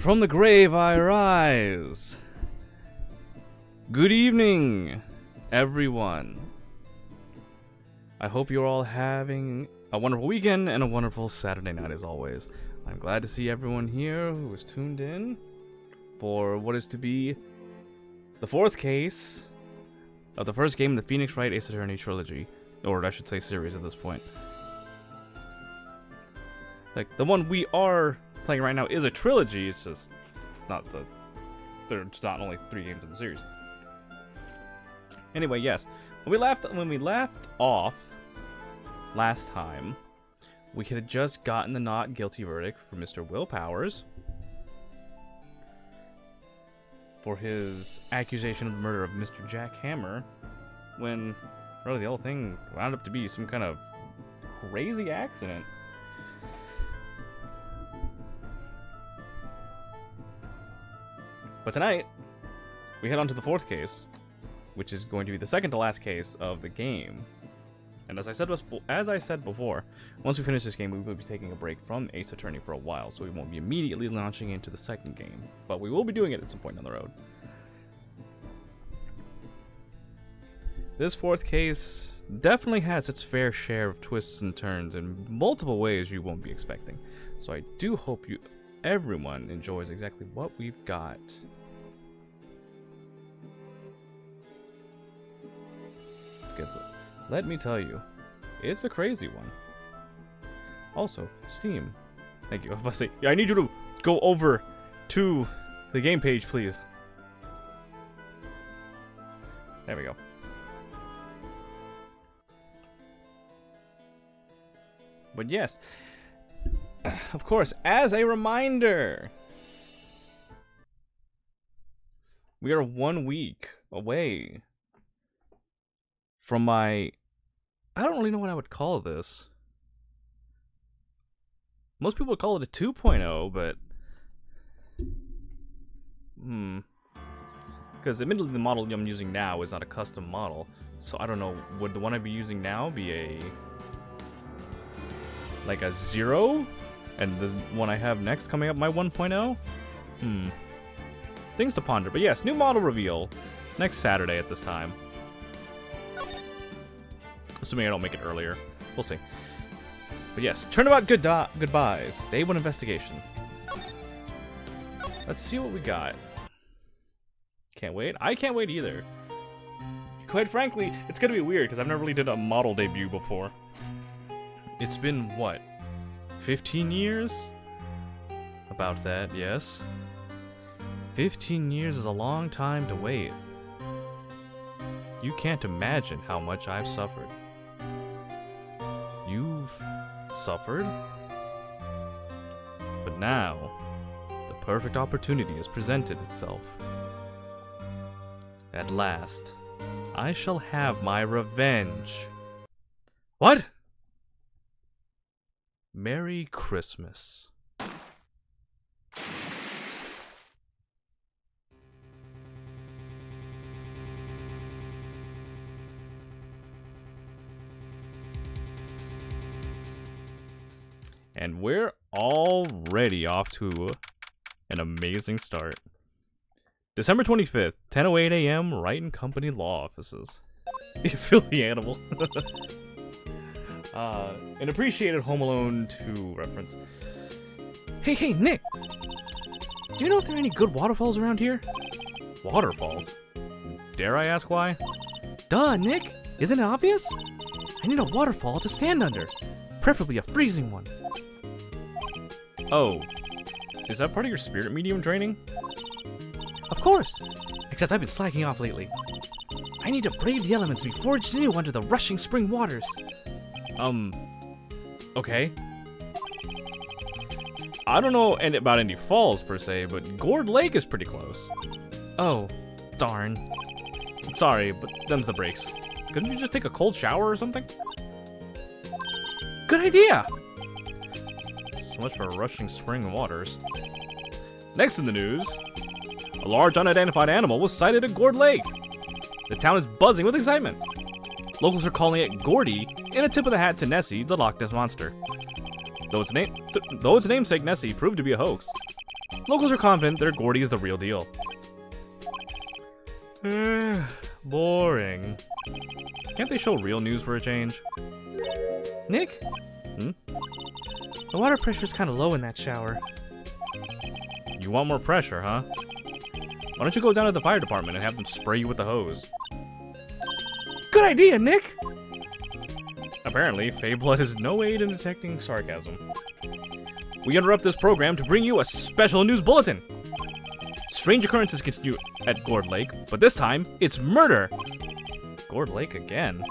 From the grave I rise. Good evening, everyone. I hope you're all having a wonderful weekend and a wonderful Saturday night as always. I'm glad to see everyone here who is tuned in for what is to be the fourth case of the first game in the Phoenix Wright Ace Attorney trilogy. Or I should say series at this point. Like, the one we are playing right now is a trilogy, it's just not the... There's not only 3 games in the series. Anyway, yes. When we left off last time, we had just gotten the not guilty verdict for Mr. Will Powers for his accusation of the murder of Mr. Jack Hammer, when really the whole thing wound up to be some kind of crazy accident. But tonight, we head on to the 4th case, which is going to be the second to last case of the game. And as I said before, once we finish this game, we will be taking a break from Ace Attorney for a while, so we won't be immediately launching into the second game. But we will be doing it at some point down the road. This 4th case definitely has its fair share of twists and turns in multiple ways you won't be expecting. So I do hope everyone enjoys exactly what we've got. Because let me tell you, it's a crazy one. Also, Steam. Thank you. I was about to say, I need you to go over to the game page, please. There we go. But yes, of course, as a reminder, we are 1 week away from my... I don't really know what I would call this. Most people would call it a 2.0, but... Because admittedly the model I'm using now is not a custom model, so I don't know, would the one I'd be using now be a... like a 0? And the one I have next coming up, my 1.0? Things to ponder. But yes, new model reveal next Saturday at this time. Assuming I don't make it earlier. We'll see. But yes, turnabout goodbyes. Day 1 investigation. Let's see what we got. Can't wait. I can't wait either. Quite frankly, it's gonna be weird because I've never really did a model debut before. It's been, what, 15 years? About that, yes. 15 years is a long time to wait. You can't imagine how much I've suffered. You've suffered? But now, the perfect opportunity has presented itself. At last, I shall have my revenge. What? Merry Christmas. And we're already off to an amazing start. December 25th, 10:08 a.m., Wright & Company Law Offices. You feel the animal. An appreciated Home Alone 2 reference. Hey, Nick! Do you know if there are any good waterfalls around here? Waterfalls? Dare I ask why? Duh, Nick! Isn't it obvious? I need a waterfall to stand under. Preferably a freezing one. Oh. Is that part of your spirit medium training? Of course! Except I've been slacking off lately. I need to brave the elements and be forged anew under the rushing spring waters. Okay. I don't know about any falls, per se, but Gourd Lake is pretty close. Oh, darn. Sorry, but them's the breaks. Couldn't you just take a cold shower or something? Good idea! So much for rushing spring waters. Next in the news, a large unidentified animal was sighted at Gourd Lake. The town is buzzing with excitement. Locals are calling it Gordy, in a tip of the hat to Nessie, the Loch Ness Monster. Though its namesake Nessie proved to be a hoax. Locals are confident their Gordy is the real deal. Boring. Can't they show real news for a change? Nick? Hmm? The water pressure's kind of low in that shower. You want more pressure, huh? Why don't you go down to the fire department and have them spray you with the hose? Good idea, Nick! Apparently, Fey-Blood is no aid in detecting sarcasm. We interrupt this program to bring you a special news bulletin. Strange occurrences continue at Gourd Lake, but this time, it's murder! Gourd Lake again?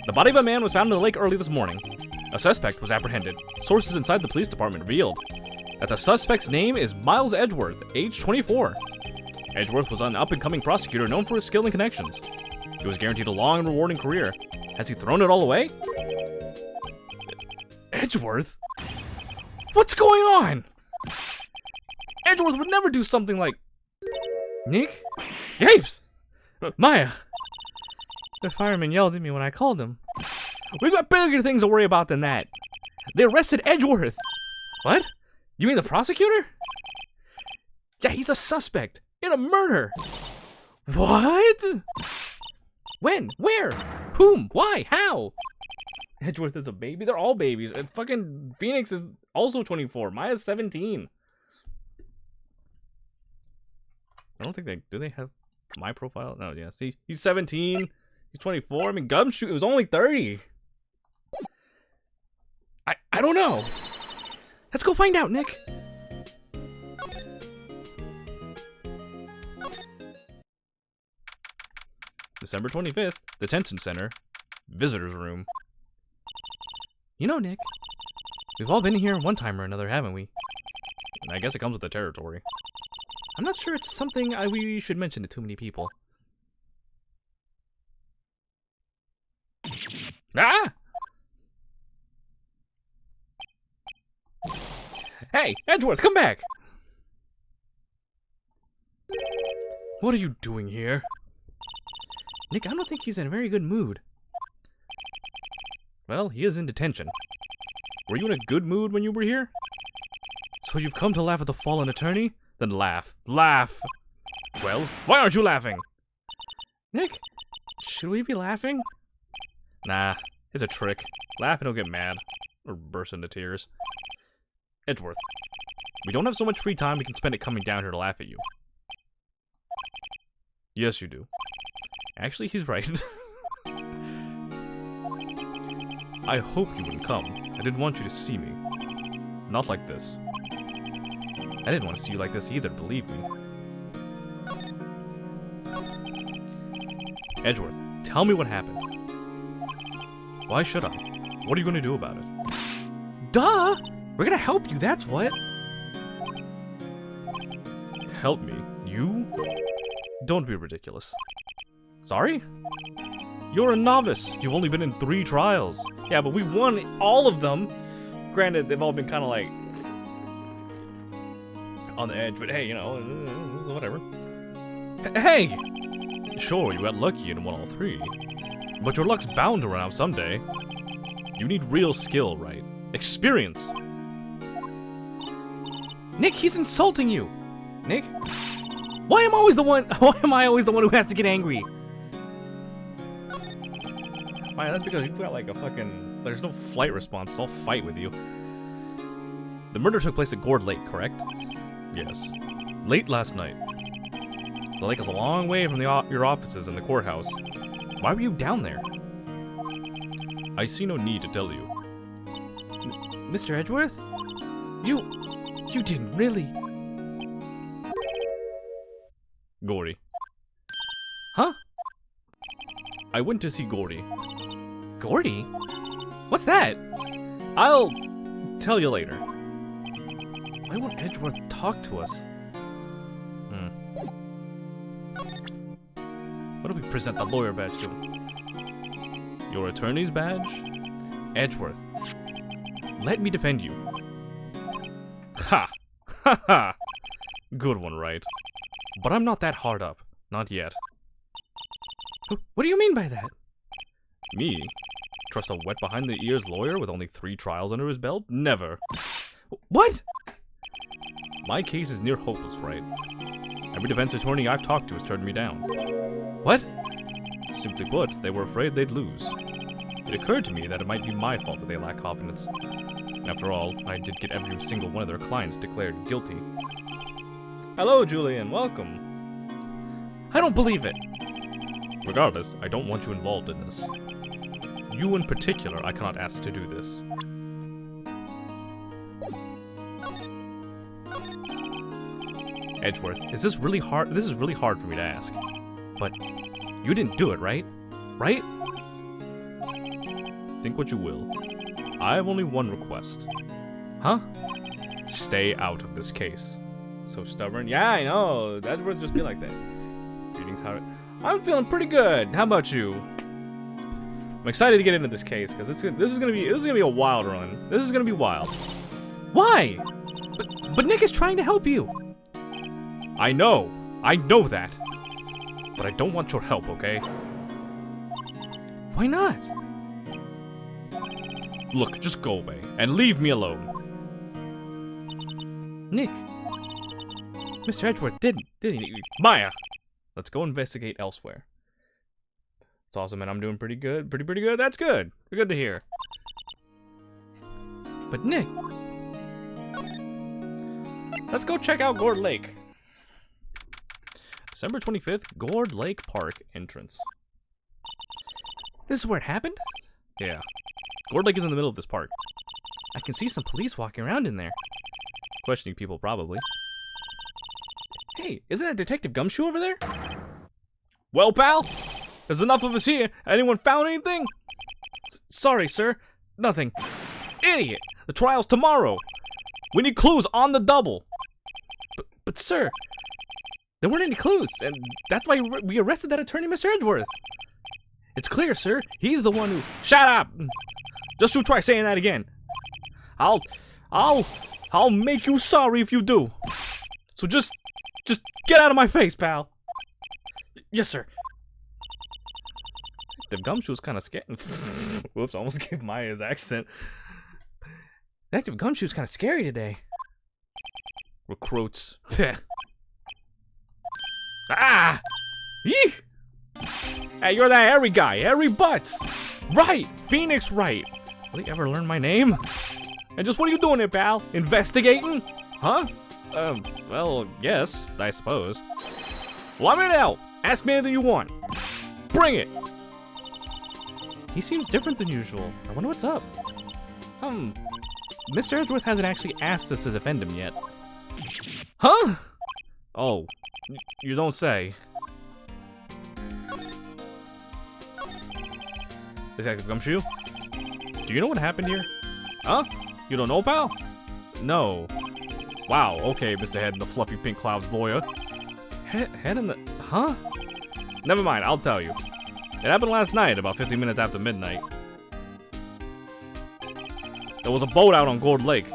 The body of a man was found in the lake early this morning. A suspect was apprehended. Sources inside the police department revealed that the suspect's name is Miles Edgeworth, age 24. Edgeworth was an up-and-coming prosecutor known for his skill and connections. He was guaranteed a long and rewarding career. Has he thrown it all away? Edgeworth? What's going on? Edgeworth would never do something like... Nick? Yapes! Maya! The fireman yelled at me when I called him. We've got bigger things to worry about than that. They arrested Edgeworth. What? You mean the prosecutor? Yeah, he's a suspect in a murder. What? When? Where? Whom? Why? How? Edgeworth is a baby? They're all babies. And fucking Phoenix is also 24. Maya's 17. I don't think they... Do they have my profile? No, yeah. See, he's 17. He's 24. I mean, Gumshoe, it was only 30. I don't know. Let's go find out, Nick. December 25th, Detention Center, Visitor's Room. You know, Nick, we've all been here one time or another, haven't we? I guess it comes with the territory. I'm not sure it's something we should mention to too many people. Ah! Hey, Edgeworth, come back! What are you doing here? Nick, I don't think he's in a very good mood. Well, he is in detention. Were you in a good mood when you were here? So you've come to laugh at the fallen attorney? Then laugh. Laugh! Well, why aren't you laughing? Nick, should we be laughing? Nah, it's a trick. Laugh and he'll get mad. Or burst into tears. Edgeworth, we don't have so much free time we can spend it coming down here to laugh at you. Yes, you do. Actually, he's right. I hope you wouldn't come. I didn't want you to see me. Not like this. I didn't want to see you like this either, believe me. Edgeworth, tell me what happened. Why should I? What are you going to do about it? Duh! We're gonna help you, that's what. Help me? You? Don't be ridiculous. Sorry? You're a novice. You've only been in 3 trials. Yeah, but we won all of them. Granted, they've all been kind of like on the edge, but hey, you know, whatever. Hey! Sure, you got lucky and won all 3. But your luck's bound to run out someday. You need real skill, right? Experience! Nick, he's insulting you! Nick? Why am I always the one who has to get angry? Why, that's because you've got like a fucking... There's no flight response, I'll fight with you. The murder took place at Gourd Lake, correct? Yes. Late last night. The lake is a long way from your offices and the courthouse. Why were you down there? I see no need to tell you. Mr. Edgeworth? You didn't really... Gordy. Huh? I went to see Gordy. Gordy? What's that? I'll tell you later. Why won't Edgeworth talk to us? What if we present the lawyer badge to him? Your attorney's badge? Edgeworth. Let me defend you. Ha! Ha ha! Good one, Wright. But I'm not that hard up. Not yet. What do you mean by that? Me? Trust a wet behind the ears lawyer with only 3 trials under his belt? Never. What? My case is near hopeless, Wright. Every defense attorney I've talked to has turned me down. What? Simply put, they were afraid they'd lose. It occurred to me that it might be my fault that they lack confidence. After all, I did get every single one of their clients declared guilty. Hello, Julian. Welcome. I don't believe it. Regardless, I don't want you involved in this. You in particular, I cannot ask to do this. Edgeworth, is this really hard? This is really hard for me to ask. But you didn't do it, right? Right? Think what you will. I have only one request. Huh? Stay out of this case. So stubborn. Yeah, I know. Edgeworth just be like that. Greetings, how? I'm feeling pretty good. How about you? I'm excited to get into this case because this is gonna be a wild run. This is gonna be wild. Why? But Nick is trying to help you. I know that. But I don't want your help, okay? Why not? Look, just go away and leave me alone. Nick. Mr. Edgeworth didn't he? Maya! Let's go investigate elsewhere. It's awesome, and I'm doing pretty good. Pretty good. That's good. Good to hear. But Nick. Let's go check out Gourd Lake. December 25th, Gourd Lake Park entrance. This is where it happened? Yeah. Gourd Lake is in the middle of this park. I can see some police walking around in there. Questioning people, probably. Hey, isn't that Detective Gumshoe over there? Well, pal, there's enough of us here. Anyone found anything? Sorry, sir. Nothing. Idiot! The trial's tomorrow. We need clues on the double. But sir, there weren't any clues, and that's why we arrested that attorney, Mr. Edgeworth. It's clear, sir. He's the one who... Shut up! Just you try saying that again. I'll make you sorry if you do. So just get out of my face, pal. Yes, sir. The Gumshoe's kind of scared. Whoops, I almost gave Maya's accent. Detective Gumshoe's kind of scary today. Recruits. Ah! Yee! Hey, you're that Harry guy, Harry Butts. Right, Phoenix Wright. Will he ever learn my name? And just what are you doing here, pal? Investigating? Huh? Well, yes, I suppose. Well, I'm in out. Ask me anything you want. Bring it. He seems different than usual. I wonder what's up. Mr. Edgeworth hasn't actually asked us to defend him yet. Huh? Oh, you don't say. Detective Gumshoe? Do you know what happened here? Huh? You don't know, pal? No. Wow, okay, Mr. Head in the fluffy pink clouds lawyer. Head in the... Huh? Never mind, I'll tell you. It happened last night, about 15 minutes after midnight. There was a boat out on Gourd Lake.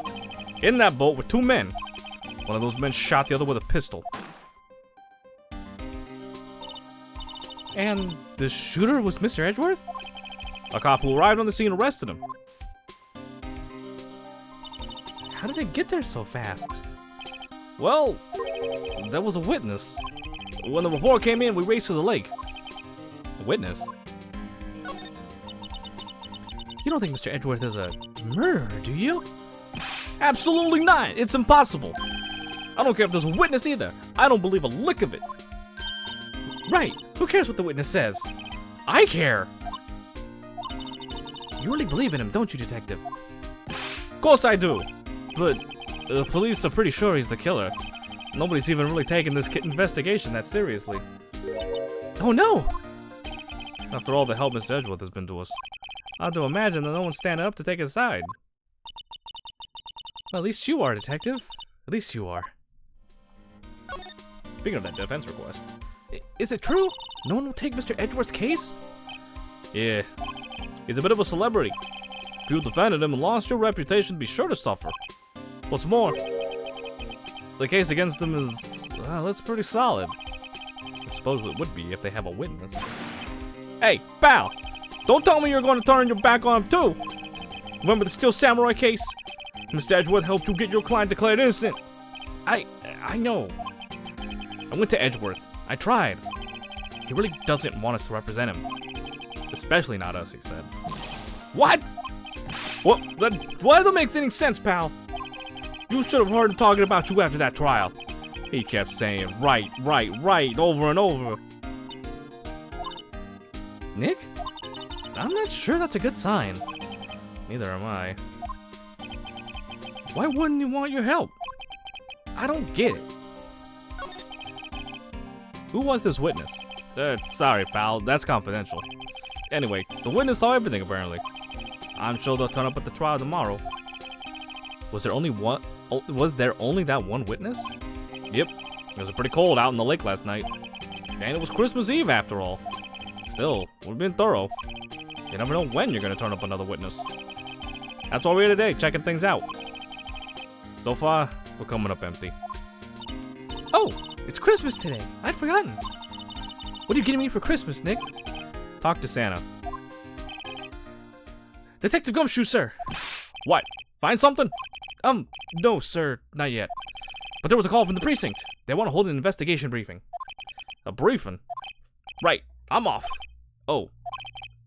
In that boat were two men. One of those men shot the other with a pistol. And the shooter was Mr. Edgeworth? A cop who arrived on the scene arrested him. How did they get there so fast? Well, there was a witness. When the report came in, we raced to the lake. A witness? You don't think Mr. Edgeworth is a murderer, do you? Absolutely not! It's impossible! I don't care if there's a witness either. I don't believe a lick of it. Right. Who cares what the witness says? I care! You really believe in him, don't you, Detective? Of course I do. But the police are pretty sure he's the killer. Nobody's even really taking this investigation that seriously. Oh no! After all the help Mr. Edgeworth has been to us, I have to imagine that no one's standing up to take his side. Well, at least you are, Detective. At least you are. Speaking of that defense request. Is it true? No one will take Mr. Edgeworth's case? Yeah. He's a bit of a celebrity. If you defended him and lost your reputation, be sure to suffer. What's more, the case against him is, well, it's pretty solid. I suppose it would be if they have a witness. Hey, pal! Don't tell me you're going to turn your back on him too! Remember the Steel Samurai case? Mr. Edgeworth helped you get your client declared innocent. I know. I went to Edgeworth. I tried. He really doesn't want us to represent him. Especially not us, he said. What? What? Why that makes any sense, pal? You should have heard him talking about you after that trial. He kept saying, right, over and over. Nick? I'm not sure that's a good sign. Neither am I. Why wouldn't he want your help? I don't get it. Who was this witness? Sorry, pal, that's confidential. Anyway, the witness saw everything, apparently. I'm sure they'll turn up at the trial tomorrow. Was there only one? Was there only that one witness? Yep. It was pretty cold out in the lake last night. And it was Christmas Eve, after all. Still, we've been thorough. You never know when you're gonna turn up another witness. That's why we're here today, checking things out. So far, we're coming up empty. Oh, it's Christmas today. I'd forgotten. What are you getting me for Christmas, Nick? Talk to Santa. Detective Gumshoe, sir. What? Find something? No, sir, not yet. But there was a call from the precinct. They want to hold an investigation briefing. A briefing? Right, I'm off. Oh,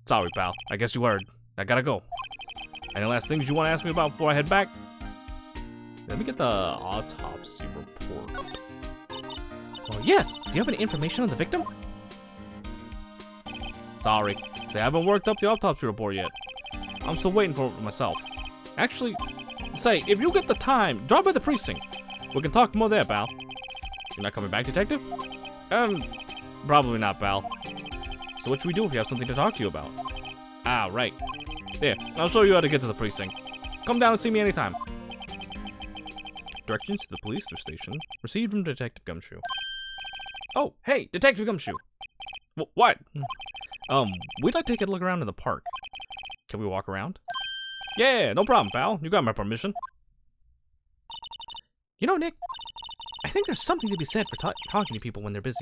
sorry, pal. I guess you heard. I gotta go. Any last things you want to ask me about before I head back? Let me get the autopsy report. Well, yes. Do you have any information on the victim? Sorry, they haven't worked up the autopsy report yet. I'm still waiting for it myself. Actually, say, if you get the time, drop by the precinct. We can talk more there, pal. You're not coming back, detective? Probably not, pal. So what should we do if you have something to talk to you about? Ah, right. There, I'll show you how to get to the precinct. Come down and see me anytime. Directions to the police station received from Detective Gumshoe. Oh, hey, Detective Gumshoe. What? We'd like to take a look around in the park. Can we walk around? Yeah, no problem, pal. You got my permission. You know, Nick, I think there's something to be said for talking to people when they're busy.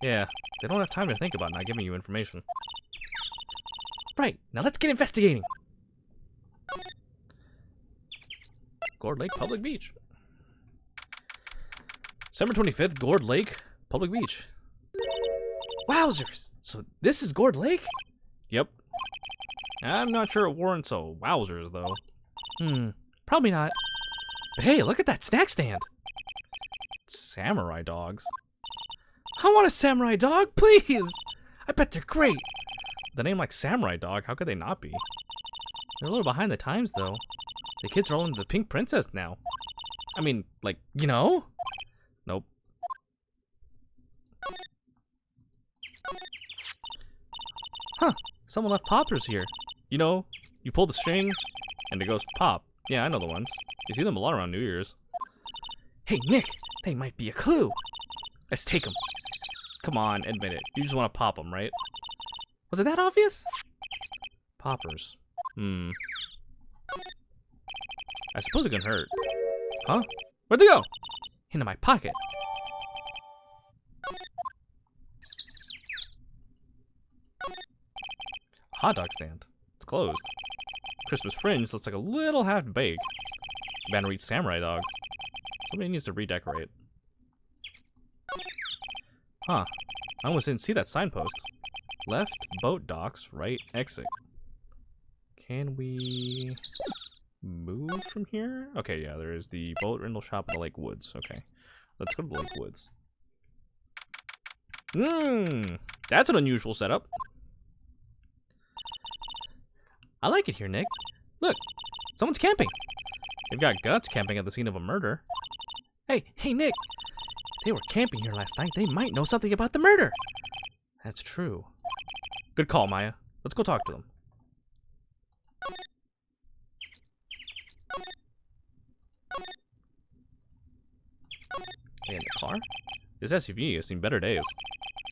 Yeah, they don't have time to think about not giving you information. Right, now let's get investigating. Gourd Lake Public Beach. December 25th, Gourd Lake Public Beach. Wowzers! So this is Gourd Lake? Yep. I'm not sure it warrants a wowzers, though. Probably not. But hey, look at that snack stand. Samurai dogs. I want a samurai dog, please! I bet they're great. The name like Samurai Dog, how could they not be? They're a little behind the times, though. The kids are all into the Pink Princess now. I mean, like, you know? Nope. Huh, someone left poppers here. You know, you pull the string, and it goes pop. Yeah, I know the ones. You see them a lot around New Year's. Hey, Nick, they might be a clue. Let's take them. Come on, admit it. You just want to pop them, right? Was it that obvious? Poppers. I suppose it can hurt. Huh? Where'd they go? Into my pocket. Hot dog stand. It's closed. Christmas fringe looks like a little half-baked. Banner eats samurai dogs. Somebody needs to redecorate. Huh. I almost didn't see that signpost. Left, boat docks, right, exit. Can we move from here? Okay, yeah, there is the boat rental shop in the Lake Woods. Okay, let's go to the Lake Woods. That's an unusual setup. I like it here, Nick. Look, someone's camping. They've got guts camping at the scene of a murder. Hey, Nick. They were camping here last night. They might know something about the murder. That's true. Good call, Maya. Let's go talk to them. Hey, in the car? This SUV has seen better days.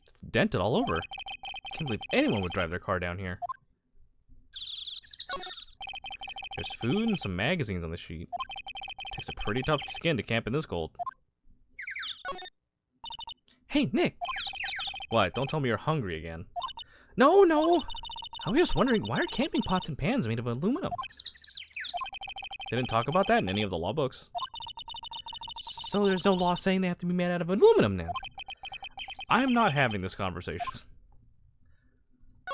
It's dented all over. I can't believe anyone would drive their car down here. There's food and some magazines on the sheet. Takes a pretty tough skin to camp in this cold. Hey, Nick! What? Don't tell me you're hungry again. No! I was just wondering, why are camping pots and pans made of aluminum? They didn't talk about that in any of the law books. So there's no law saying they have to be made out of aluminum then? I'm not having this conversation.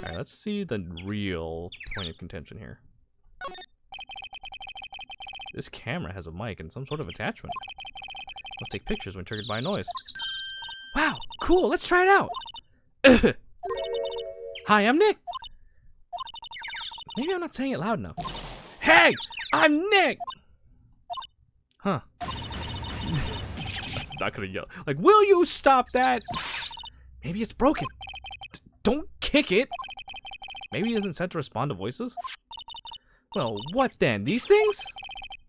Alright, let's see the real point of contention here. This camera has a mic and some sort of attachment. Let's take pictures when triggered by a noise. Wow, cool, let's try it out. Hi, I'm Nick. Maybe I'm not saying it loud enough. Hey, I'm Nick! Huh. Not gonna yell. Like, will you stop that? Maybe it's broken. Don't kick it. Maybe it isn't set to respond to voices? Well, what then? These things?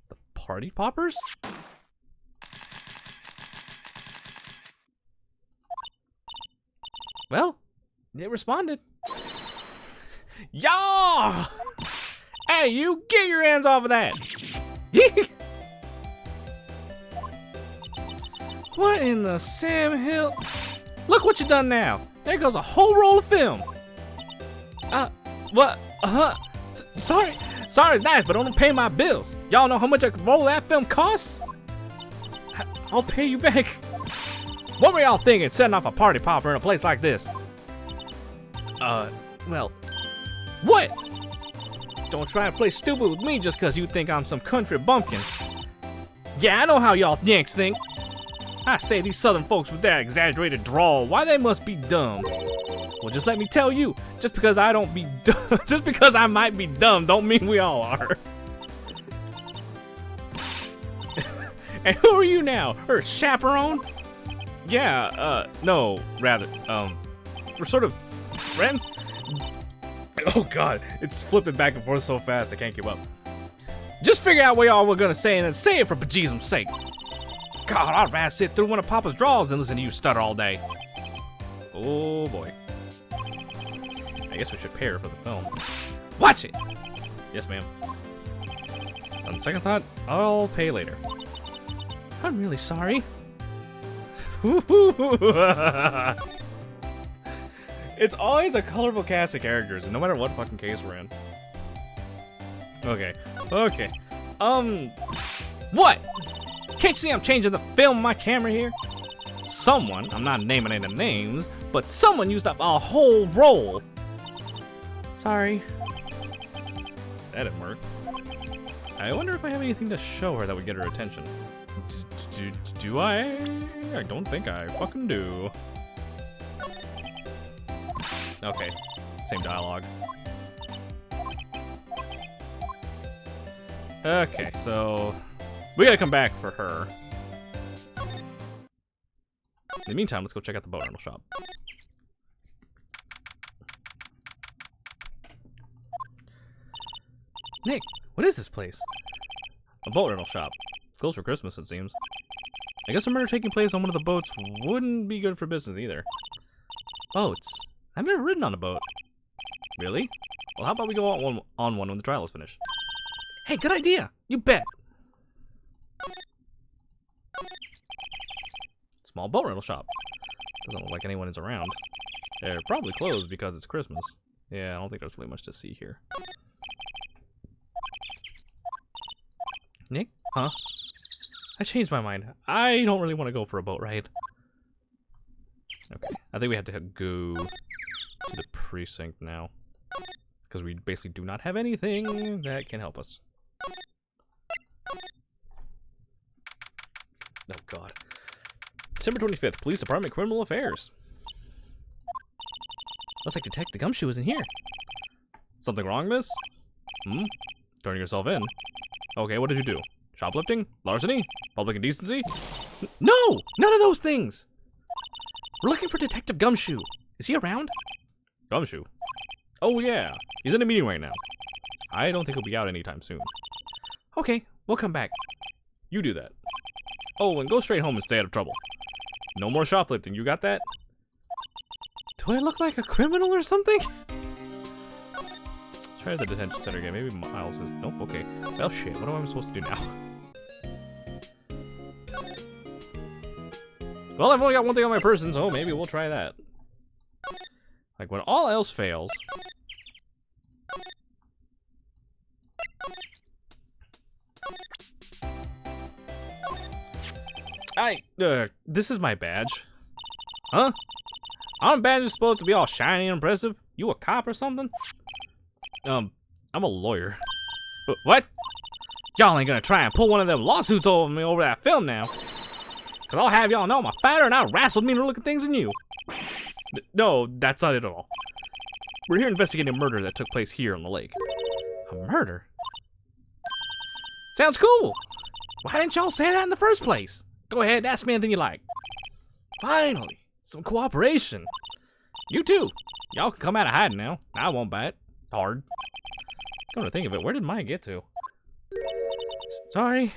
The party poppers? Well, it responded. Yaw! Hey, you get your hands off of that! What in the Sam Hill? Look what you done now! There goes a whole roll of film! What? Sorry it's nice, but don't pay my bills. Y'all know how much a roll of that film costs? I'll pay you back. What were y'all thinking, setting off a party popper in a place like this? Well, what? Don't try and play stupid with me just because you think I'm some country bumpkin. Yeah, I know how y'all Yanks think. I say these southern folks with that exaggerated drawl, why they must be dumb. Well, just let me tell you, just because I don't be dumb, just because I might be dumb, don't mean we all are. And who are you now? Her chaperone? Yeah, no, rather, we're sort of friends? Oh god, it's flipping back and forth so fast I can't keep up. Just figure out what y'all were gonna say and then say it for bejesus's sake. God, I'd rather sit through one of Papa's draws than listen to you stutter all day. Oh boy. I guess we should pay her for the film. Watch it! Yes, ma'am. On second thought, I'll pay later. I'm really sorry. It's always a colorful cast of characters, no matter what fucking case we're in. Okay. What? Can't you see I'm changing the film on my camera here? Someone, I'm not naming any names, but someone used up a whole roll. Sorry. That didn't work. I wonder if I have anything to show her that would get her attention. Do I? I don't think I fucking do. Okay, same dialogue. Okay, so we gotta come back for her. In the meantime, let's go check out the boat rental shop. Nick, what is this place? A boat rental shop. It's closed for Christmas, it seems. I guess a murder taking place on one of the boats wouldn't be good for business either. Boats? I've never ridden on a boat. Really? Well, how about we go on one when the trial is finished? Hey, good idea! You bet! Small boat rental shop. Doesn't look like anyone is around. They're probably closed because it's Christmas. Yeah, I don't think there's really much to see here. Nick? Huh? I changed my mind. I don't really want to go for a boat ride. Okay, I think we have to go to the precinct now. Because we basically do not have anything that can help us. Oh god. December 25th, Police Department, Criminal Affairs. Looks like Detective Gumshoe isn't here. Something wrong, miss? Hmm? Turning yourself in. Okay, what did you do? Shoplifting? Larceny? Public indecency? No! None of those things! We're looking for Detective Gumshoe. Is he around? Gumshoe? Oh yeah, he's in a meeting right now. I don't think he'll be out anytime soon. Okay, we'll come back. You do that. Oh, and go straight home and stay out of trouble. No more shoplifting, you got that? Do I look like a criminal or something? Try the detention center again. Maybe Miles is... Nope, okay. Well, shit, what am I supposed to do now? Well, I've only got one thing on my person, so maybe we'll try that. Like, when all else fails... This is my badge. Huh? Aren't badges supposed to be all shiny and impressive? You a cop or something? I'm a lawyer. What? Y'all ain't gonna try and pull one of them lawsuits over me over that film now. Cause I'll have y'all know I'm fatter and I wrestled meaner looking things than you. No, that's not it at all. We're here investigating a murder that took place here on the lake. A murder? Sounds cool. Why didn't y'all say that in the first place? Go ahead, ask me anything you like. Finally, some cooperation. You too. Y'all can come out of hiding now. I won't bite. Hard. Come to think of it, where did mine get to? Sorry.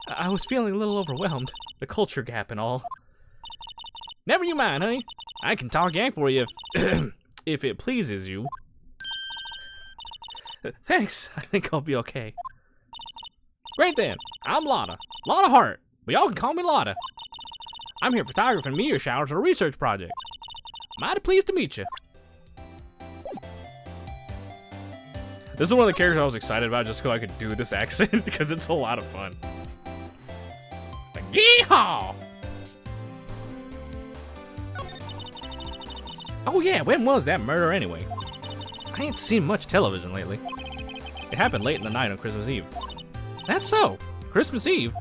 I was feeling a little overwhelmed. The culture gap and all. Never you mind, honey. I can talk yank for you if, if it pleases you. Thanks. I think I'll be okay. Great then. I'm Lotta. Lotta Hart. But y'all can call me Lotta. I'm here photographing meteor showers for a research project. Mighty pleased to meet you. This is one of the characters I was excited about just so I could do this accent because it's a lot of fun. Like, yeehaw! Oh yeah, when was that murder anyway? I ain't seen much television lately. It happened late in the night on Christmas Eve. That's so. Christmas Eve.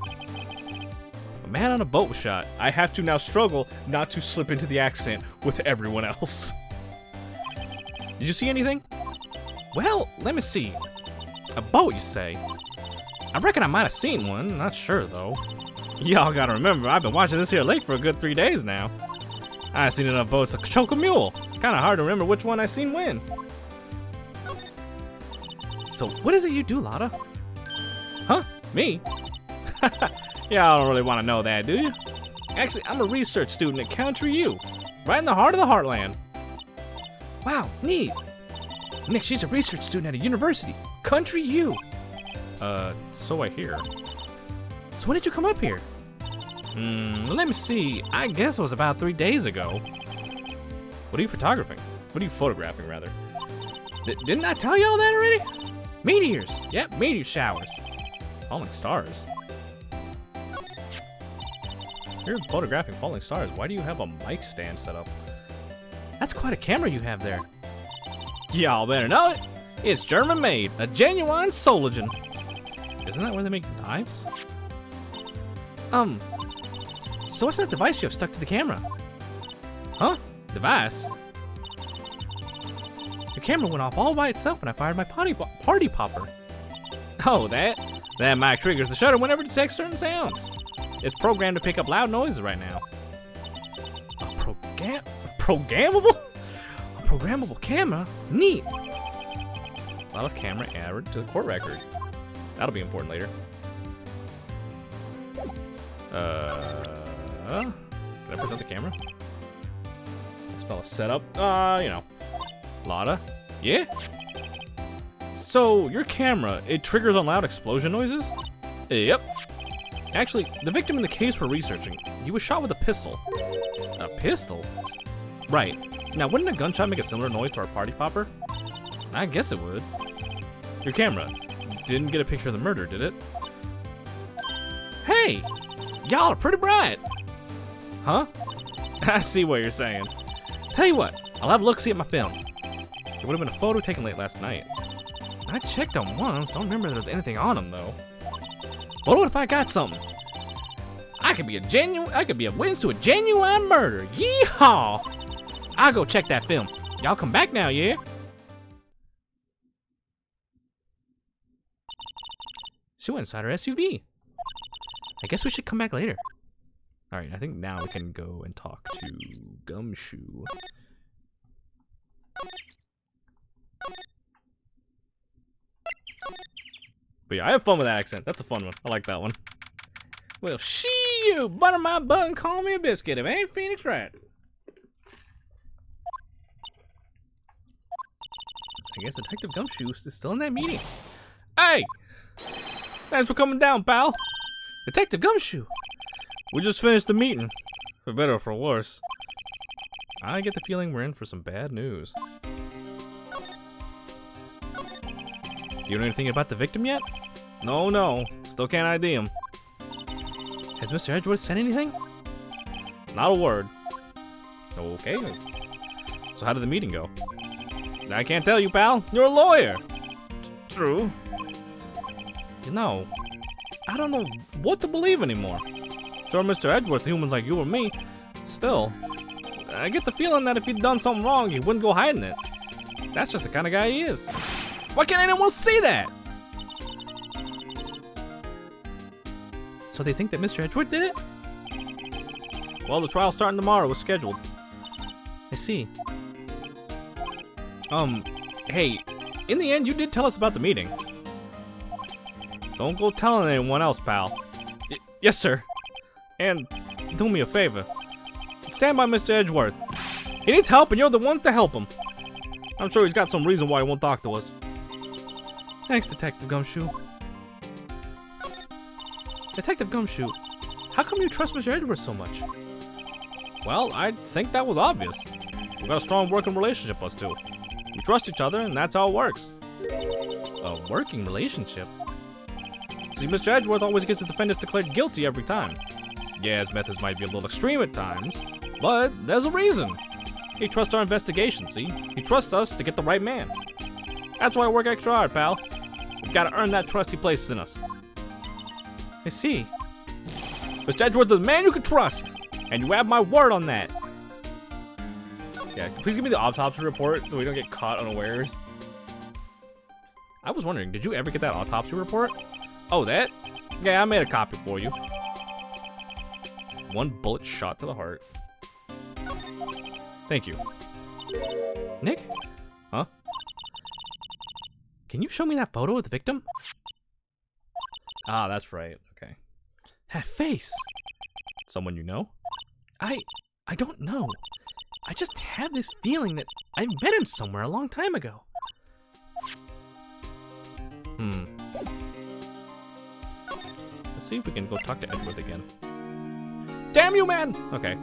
A man on a boat was shot. I have to now struggle not to slip into the accent with everyone else. Did you see anything? Well, let me see. A boat, you say? I reckon I might have seen one. Not sure, though. Y'all gotta remember, I've been watching this here lake for a good 3 days now. I seen enough boats to choke a mule. Kinda hard to remember which one I seen when. So, what is it you do, Lotta? Huh? Me? Yeah, I don't really want to know that, do you? Actually, I'm a research student at Country U, right in the heart of the heartland. Wow, neat. Nick, she's a research student at a university. Country U. So I hear. So when did you come up here? Let me see. I guess it was about 3 days ago. What are you photographing? What are you photographing, rather? Didn't I tell y'all that already? Meteors. Yep, meteor showers. Falling stars. You're photographing falling stars. Why do you have a mic stand set up? That's quite a camera you have there. Y'all better know it. It's German made. A genuine Soligen. Isn't that where they make knives? So what's that device you have stuck to the camera? Huh? Device? The camera went off all by itself when I fired my party popper. Oh, that mic triggers the shutter whenever it detects certain sounds. It's programmed to pick up loud noises right now. A programmable? A programmable camera? Neat. Lotta's camera added to the court record. That'll be important later. Can I present the camera? I spell a setup. You know. Lotta? Yeah? So, your camera, it triggers on loud explosion noises? Yep. Actually, the victim in the case we're researching, he was shot with a pistol. A pistol? Right. Now, wouldn't a gunshot make a similar noise to our party popper? I guess it would. Your camera didn't get a picture of the murder, did it? Hey! Y'all are pretty bright! Huh? I see what you're saying. Tell you what, I'll have a look-see at my film. It would have been a photo taken late last night. I checked them once, don't remember if there was anything on them though. But what if I got something? I could be a witness to a genuine murder. Yeehaw! I'll go check that film. Y'all come back now, yeah? She went inside her SUV. I guess we should come back later. Alright, I think now we can go and talk to Gumshoe. But yeah, I have fun with that accent. That's a fun one. I like that one. Well, you butter my butt and call me a biscuit. If it ain't Phoenix Wright. I guess Detective Gumshoe is still in that meeting. Hey! Thanks for coming down, pal. Detective Gumshoe. We just finished the meeting. For better or for worse. I get the feeling we're in for some bad news. You know anything about the victim yet? No. Still can't ID him. Has Mr. Edgeworth said anything? Not a word. Okay. So how did the meeting go? I can't tell you, pal. You're a lawyer. True. You know, I don't know what to believe anymore. Sure, Mr. Edgeworth's humans like you or me. Still, I get the feeling that if he'd done something wrong, he wouldn't go hiding it. That's just the kind of guy he is. Why can't anyone see that? so they think that Mr. Edgeworth did it? Well, the trial's starting tomorrow. It was scheduled. I see. Hey, in the end, you did tell us about the meeting. Don't go telling anyone else, pal. Yes, sir. And do me a favor. Stand by Mr. Edgeworth. He needs help, and you're the ones to help him. I'm sure he's got some reason why he won't talk to us. Thanks, Detective Gumshoe. Detective Gumshoe, how come you trust Mr. Edgeworth so much? Well, I think that was obvious. We've got a strong working relationship, us two. We trust each other, and that's how it works. A working relationship? See, Mr. Edgeworth always gets his defendants declared guilty every time. Yeah, his methods might be a little extreme at times, but there's a reason. He trusts our investigation, see? He trusts us to get the right man. That's why I work extra hard, pal. We've got to earn that trust he places in us. I see. Mr. Edgeworth is the man you can trust, and you have my word on that. Yeah, please give me the autopsy report so we don't get caught unawares. I was wondering, did you ever get that autopsy report? Oh, that? Yeah, I made a copy for you. One bullet shot to the heart. Thank you. Nick? Huh? Can you show me that photo of the victim? Ah, that's right. Okay. That face. Someone you know? I don't know. I just have this feeling that I met him somewhere a long time ago. Let's see if we can go talk to Edgeworth again. Damn you, man! Okay.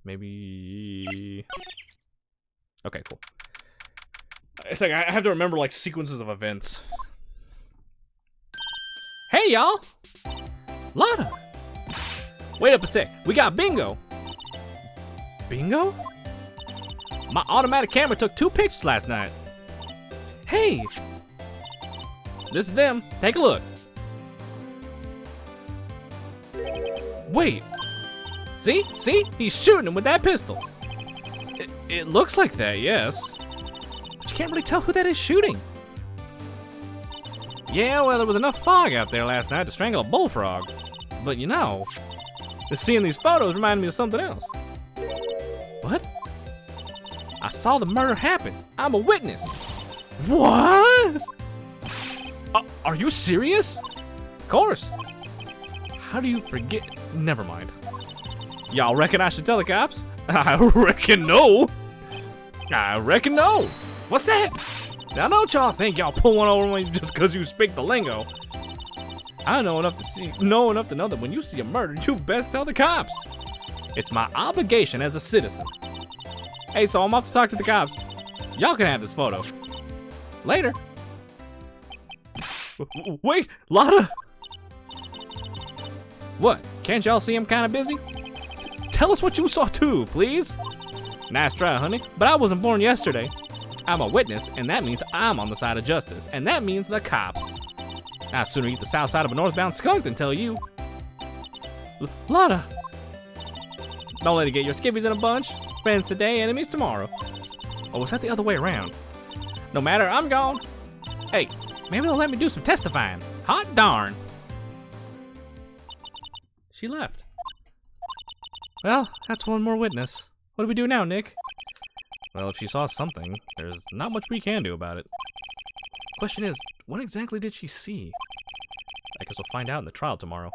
Maybe... Okay, cool. It's like I have to remember like sequences of events. Hey, y'all! Lana! Wait up a sec. We got bingo! Bingo? My automatic camera took 2 pictures last night. Hey! This is them. Take a look. Wait. See? See? He's shooting him with that pistol. It looks like that, yes. But you can't really tell who that is shooting. Yeah, well, there was enough fog out there last night to strangle a bullfrog. But you know, seeing these photos reminded me of something else. What? I saw the murder happen. I'm a witness. What? Are you serious? Of course. How do you forget? Never mind. Y'all reckon I should tell the cops? I reckon no. I reckon no. What's that? Now don't y'all think y'all pull one over me just because you speak the lingo. I know enough to know that when you see a murder, you best tell the cops. It's my obligation as a citizen. Hey, so I'm off to talk to the cops. Y'all can have this photo. Later. Wait, Lana! What? Can't y'all see I'm kind of busy? Tell us what you saw too, please. Nice try, honey, but I wasn't born yesterday. I'm a witness, and that means I'm on the side of justice, and that means the cops. I'd sooner eat the south side of a northbound skunk than tell you. Lana! Don't let it get your skivvies in a bunch. Friends today, enemies tomorrow. Or was that the other way around? No matter, I'm gone. Hey, maybe they'll let me do some testifying. Hot darn. She left. Well, that's one more witness. What do we do now, Nick? Well, if she saw something, there's not much we can do about it. Question is, what exactly did she see? I guess we'll find out in the trial tomorrow.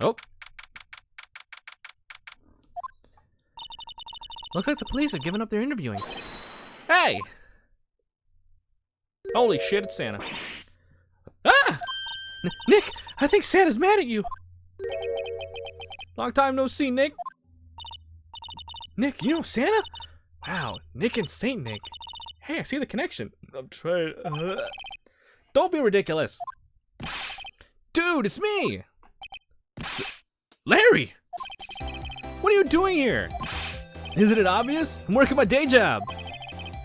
Oh. Looks like the police have given up their interviewing. Hey! Holy shit, it's Santa. Ah! Nick, I think Santa's mad at you. Long time no see, Nick. Nick, you know Santa? Wow, Nick and Saint Nick. Hey, I see the connection. I'm trying. Don't be ridiculous. Dude, it's me! Larry! What are you doing here? Isn't it obvious? I'm working my day job.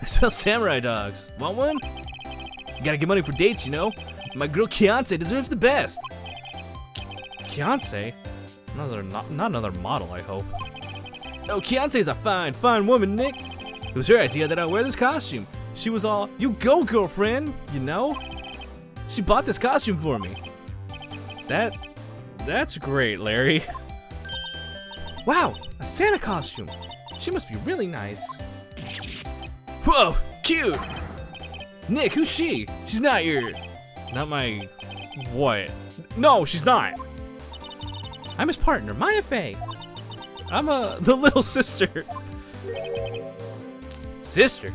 I smell samurai dogs. Want one? Gotta get money for dates, you know? My girl Kiance deserves the best. Kiance? Not another model, I hope. Oh, Kiance's a fine woman, Nick. It was her idea that I wear this costume. She was all, you go, girlfriend, you know? She bought this costume for me. That's great, Larry. Wow, a Santa costume. She must be really nice. Whoa, cute. Nick, who's she? She's not my, what? No, she's not. I'm his partner, Maya Faye. I'm the little sister. Sister?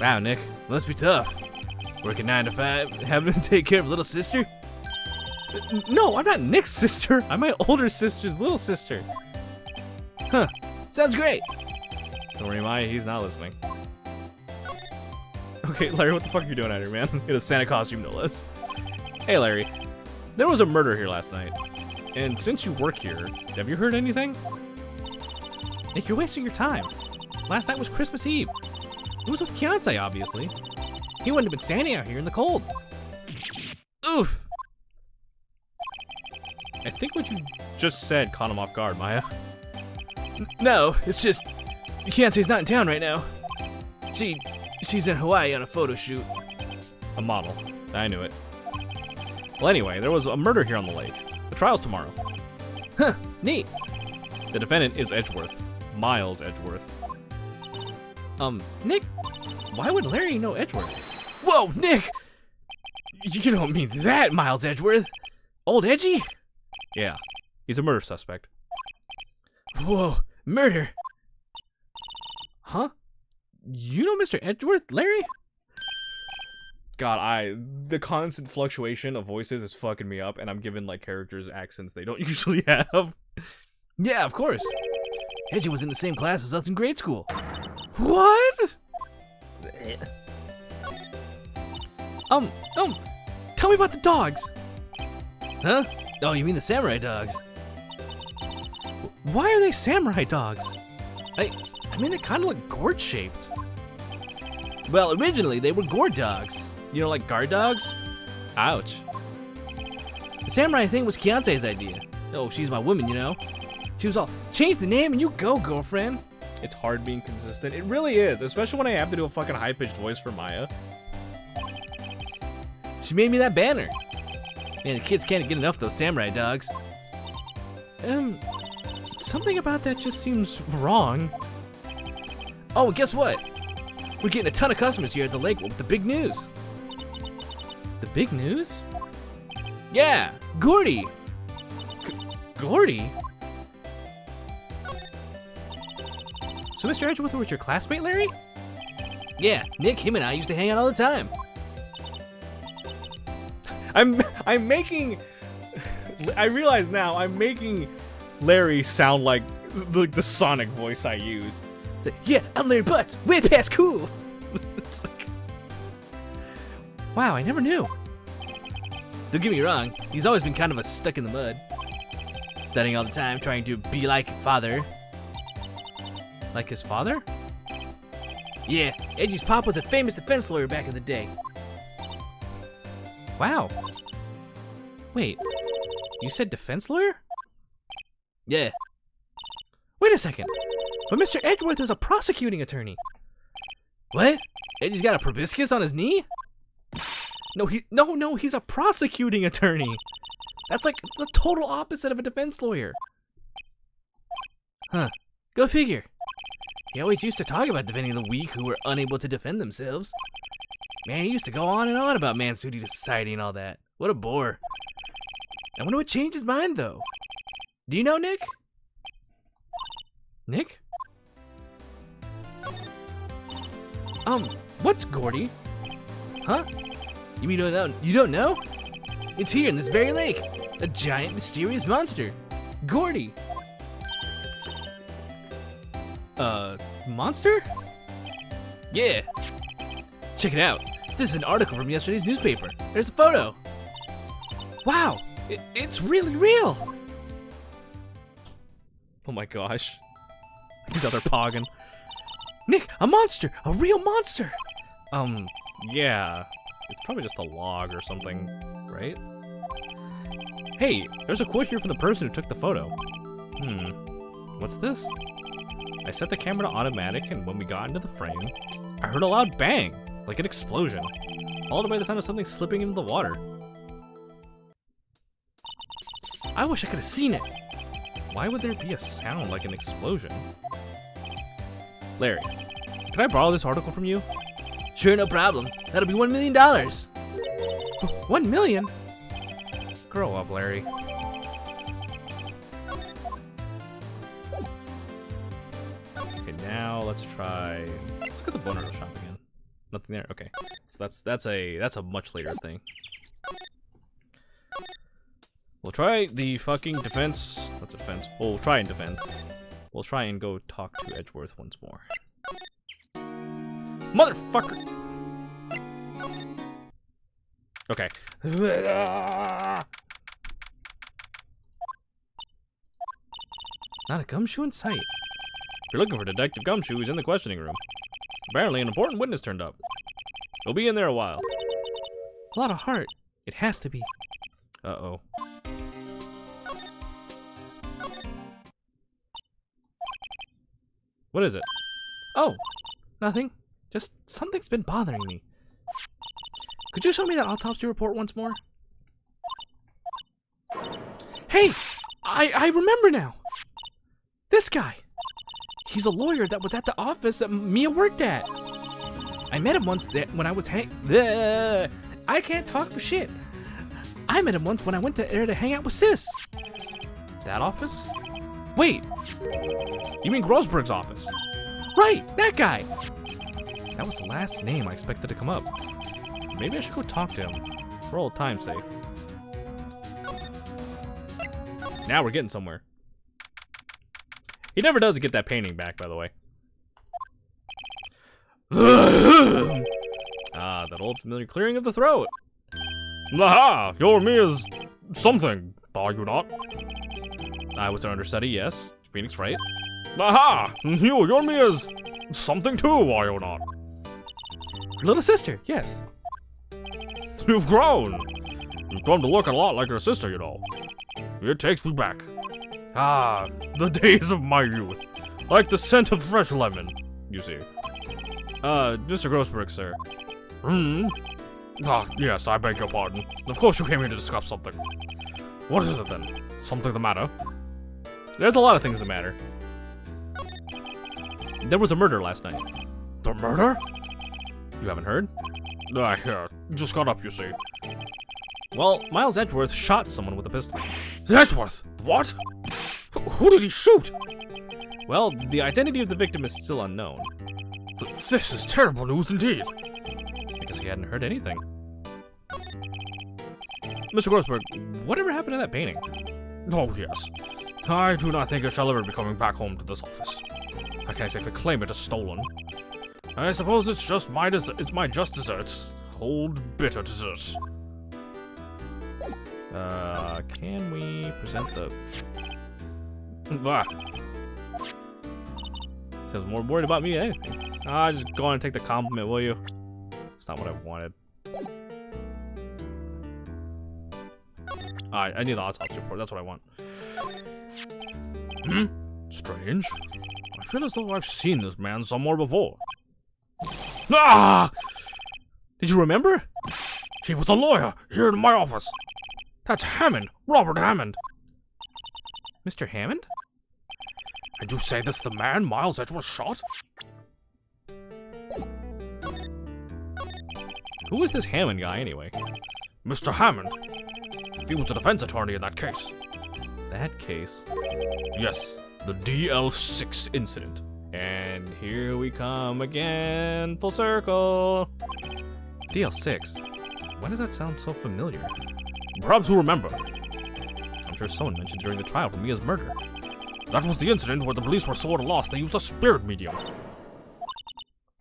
Wow, Nick, must be tough. Working 9 to 5, having to take care of little sister? No, I'm not Nick's sister. I'm my older sister's little sister. Huh, sounds great. Don't worry, Maya, he's not listening. Okay, Larry, what the fuck are you doing out here, man? In a Santa costume, no less. Hey, Larry. There was a murder here last night. And since you work here, have you heard anything? Nick, you're wasting your time. Last night was Christmas Eve. It was with Kiance, obviously. He wouldn't have been standing out here in the cold. Oof. I think what you just said caught him off guard, Maya. No, it's just Kiance's not in town right now. She's in Hawaii on a photo shoot. A model. I knew it. Well, anyway, there was a murder here on the lake. The trial's tomorrow. Huh, neat. The defendant is Edgeworth. Miles Edgeworth. Nick, why would Larry know Edgeworth? Whoa, Nick! You don't mean that, Miles Edgeworth? Old Edgy? Yeah, he's a murder suspect. Whoa, murder? Huh? You know Mr. Edgeworth, Larry? God, the constant fluctuation of voices is fucking me up, and I'm giving like characters accents they don't usually have. Yeah, of course. Edgy was in the same class as us in grade school. What? Tell me about the dogs. Huh? Oh, you mean the samurai dogs? Why are they samurai dogs? I mean, they kind of look gourd-shaped. Well, originally they were gourd dogs. You know, like guard dogs? Ouch. The samurai thing was Kiance's idea. Oh, she's my woman, you know? She was all, change the name and you go, girlfriend. It's hard being consistent. It really is, especially when I have to do a fucking high-pitched voice for Maya. She made me that banner. Man, the kids can't get enough of those samurai dogs. Something about that just seems wrong. Oh, and guess what? We're getting a ton of customers here at the lake with the big news. The big news? Yeah, Gordy. Gordy? So Mr. Edgeworth was your classmate, Larry? Yeah, Nick, him and I used to hang out all the time. I'm making... I realize now, I'm making Larry sound like the Sonic voice I used. Yeah, I'm Larry Butts, way past cool. It's like... Wow, I never knew. Don't get me wrong, he's always been kind of a stuck in the mud. Studying all the time, trying to be like father. Like his father? Yeah, Edgy's pop was a famous defense lawyer back in the day. Wow. Wait, you said defense lawyer? Yeah. Wait a second, but Mr. Edgeworth is a prosecuting attorney. What? Edgy's got a proboscis on his knee? No, he's a prosecuting attorney. That's like the total opposite of a defense lawyer. Huh, go figure. He always used to talk about defending the weak who were unable to defend themselves. Man, he used to go on and on about man's duty to society and all that. What a bore. I wonder what changed his mind, though. Do you know Nick? Nick? What's Gordy? Huh? You mean you don't know? It's here in this very lake. A giant, mysterious monster. Gordy. Monster? Yeah. Check it out. This is an article from yesterday's newspaper. There's a photo. Wow, it's really real. Oh my gosh. He's out there pogging. Nick, a monster! A real monster! Yeah. It's probably just a log or something, right? Hey, there's a quote here from the person who took the photo. What's this? I set the camera to automatic, and when we got into the frame, I heard a loud bang, like an explosion, followed by the sound of something slipping into the water. I wish I could have seen it. Why would there be a sound like an explosion? Larry, can I borrow this article from you? Sure, no problem. That'll be $1 million. $1 million? Grow up, Larry. Okay, now let's try. Let's look at the boner shop again. Nothing there. Okay, so that's a much later thing. We'll try the fucking defense. That's a defense. We'll try and defend. We'll try and go talk to Edgeworth once more. Motherfucker! Okay. Not a gumshoe in sight. If you're looking for Detective Gumshoe, he's in the questioning room. Apparently, an important witness turned up. He'll be in there a while. A lot of heart. It has to be. Uh-oh. What is it? Oh, nothing. Just something's been bothering me. Could you show me that autopsy report once more? Hey! I remember now! This guy! He's a lawyer that was at the office that Mia worked at. I met him once when I was I can't talk for shit. I met him once when I went there to hang out with Sis. That office? Wait! You mean Grossberg's office? Right! That guy! That was the last name I expected to come up. Maybe I should go talk to him, for old time's sake. Now we're getting somewhere. He never does get that painting back, by the way. Ah, that old familiar clearing of the throat. Aha! You're Mia's something, are you not? I was an understudy, yes. Phoenix, right? Aha! You're Mia's something too, are you not? Little sister, yes. You've grown. You've come to look a lot like your sister, you know. It takes me back. Ah, the days of my youth. Like the scent of fresh lemon, you see. Mr. Grossberg, sir. Ah, yes, I beg your pardon. Of course you came here to discuss something. What is it then? Something the matter? There's a lot of things that matter. There was a murder last night. The murder? You haven't heard? Yeah, just got up, you see. Well, Miles Edgeworth shot someone with a pistol. Edgeworth? What? Who did he shoot? Well, the identity of the victim is still unknown. This is terrible news indeed. I guess he hadn't heard anything. Mr. Grossberg, whatever happened to that painting? Oh, yes. I do not think I shall ever be coming back home to this office. I can't exactly claim it as stolen. I suppose it's just my just desserts. Old bitter desserts. Can we present the... Says more worried about me than anything. Just go on and take the compliment, will you? It's not what I wanted. I need the autopsy report, that's what I want. Strange. I feel as though I've seen this man somewhere before. Ah! Did you remember? He was a lawyer here in my office. That's Hammond, Robert Hammond. Mr. Hammond? And you say this the man Miles Edgeworth shot? Who is this Hammond guy anyway? Mr. Hammond. He was a defense attorney in that case. That case? Yes, the DL6 incident. And here we come again, full circle. DL6? Why does that sound so familiar? Perhaps you'll remember. I'm sure someone mentioned during the trial for Mia's murder. That was the incident where the police were so at a loss they used a spirit medium.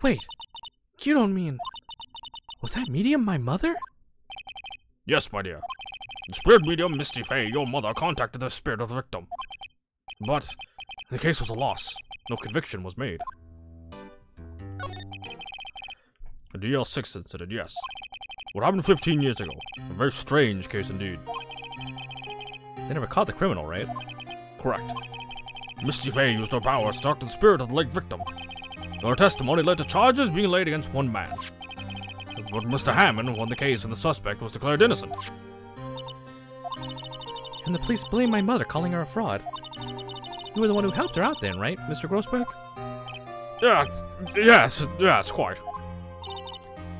Wait, you don't mean... Was that medium my mother? Yes, my dear. The spirit medium, Misty Faye, your mother, contacted the spirit of the victim. But the case was a loss. No conviction was made. A DL6 incident, yes. What happened 15 years ago. A very strange case indeed. They never caught the criminal, right? Correct. Misty Faye used her powers to talk to the spirit of the late victim. Her testimony led to charges being laid against one man. But Mr. Hammond won the case and the suspect was declared innocent. And the police blamed my mother, calling her a fraud. You were the one who helped her out then, right, Mr. Grossberg? Yes, quite.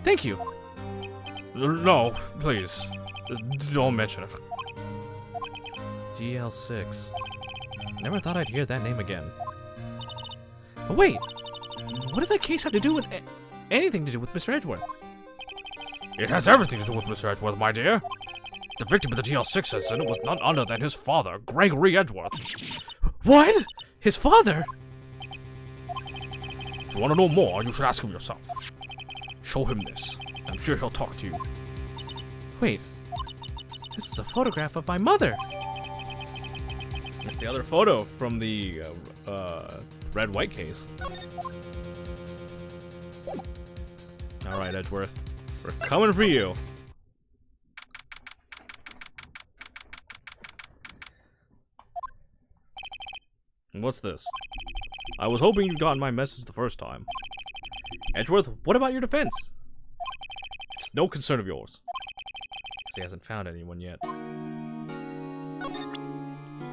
Thank you. No, please. Don't mention it. DL6. Never thought I'd hear that name again. But wait! What does that case have to do with anything to do with Mr. Edgeworth? It has everything to do with Mr. Edgeworth, my dear. The victim of the DL6 incident was none other than his father, Gregory Edgeworth. What? His father? If you want to know more, you should ask him yourself. Show him this. I'm sure he'll talk to you. Wait. This is a photograph of my mother. It's the other photo from the red-white case. Alright, Edgeworth. We're coming for you. What's this? I was hoping you'd gotten my message the first time. Edgeworth, what about your defense? It's no concern of yours. He hasn't found anyone yet.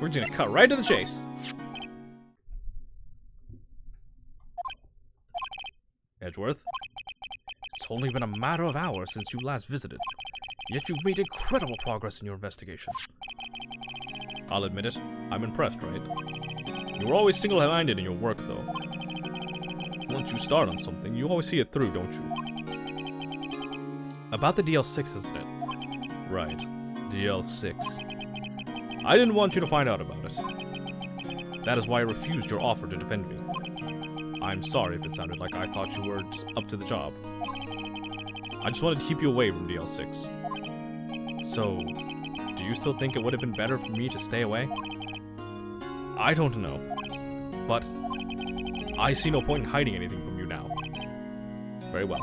We're just gonna cut right to the chase. Edgeworth, it's only been a matter of hours since you last visited, yet you've made incredible progress in your investigation. I'll admit it, I'm impressed, right? You were always single-minded in your work, though. Once you start on something, you always see it through, don't you? About the DL6 incident. Right, DL6. I didn't want you to find out about it. That is why I refused your offer to defend me. I'm sorry if it sounded like I thought you were up to the job. I just wanted to keep you away from DL6. So, do you still think it would have been better for me to stay away? I don't know, but I see no point in hiding anything from you now. Very well.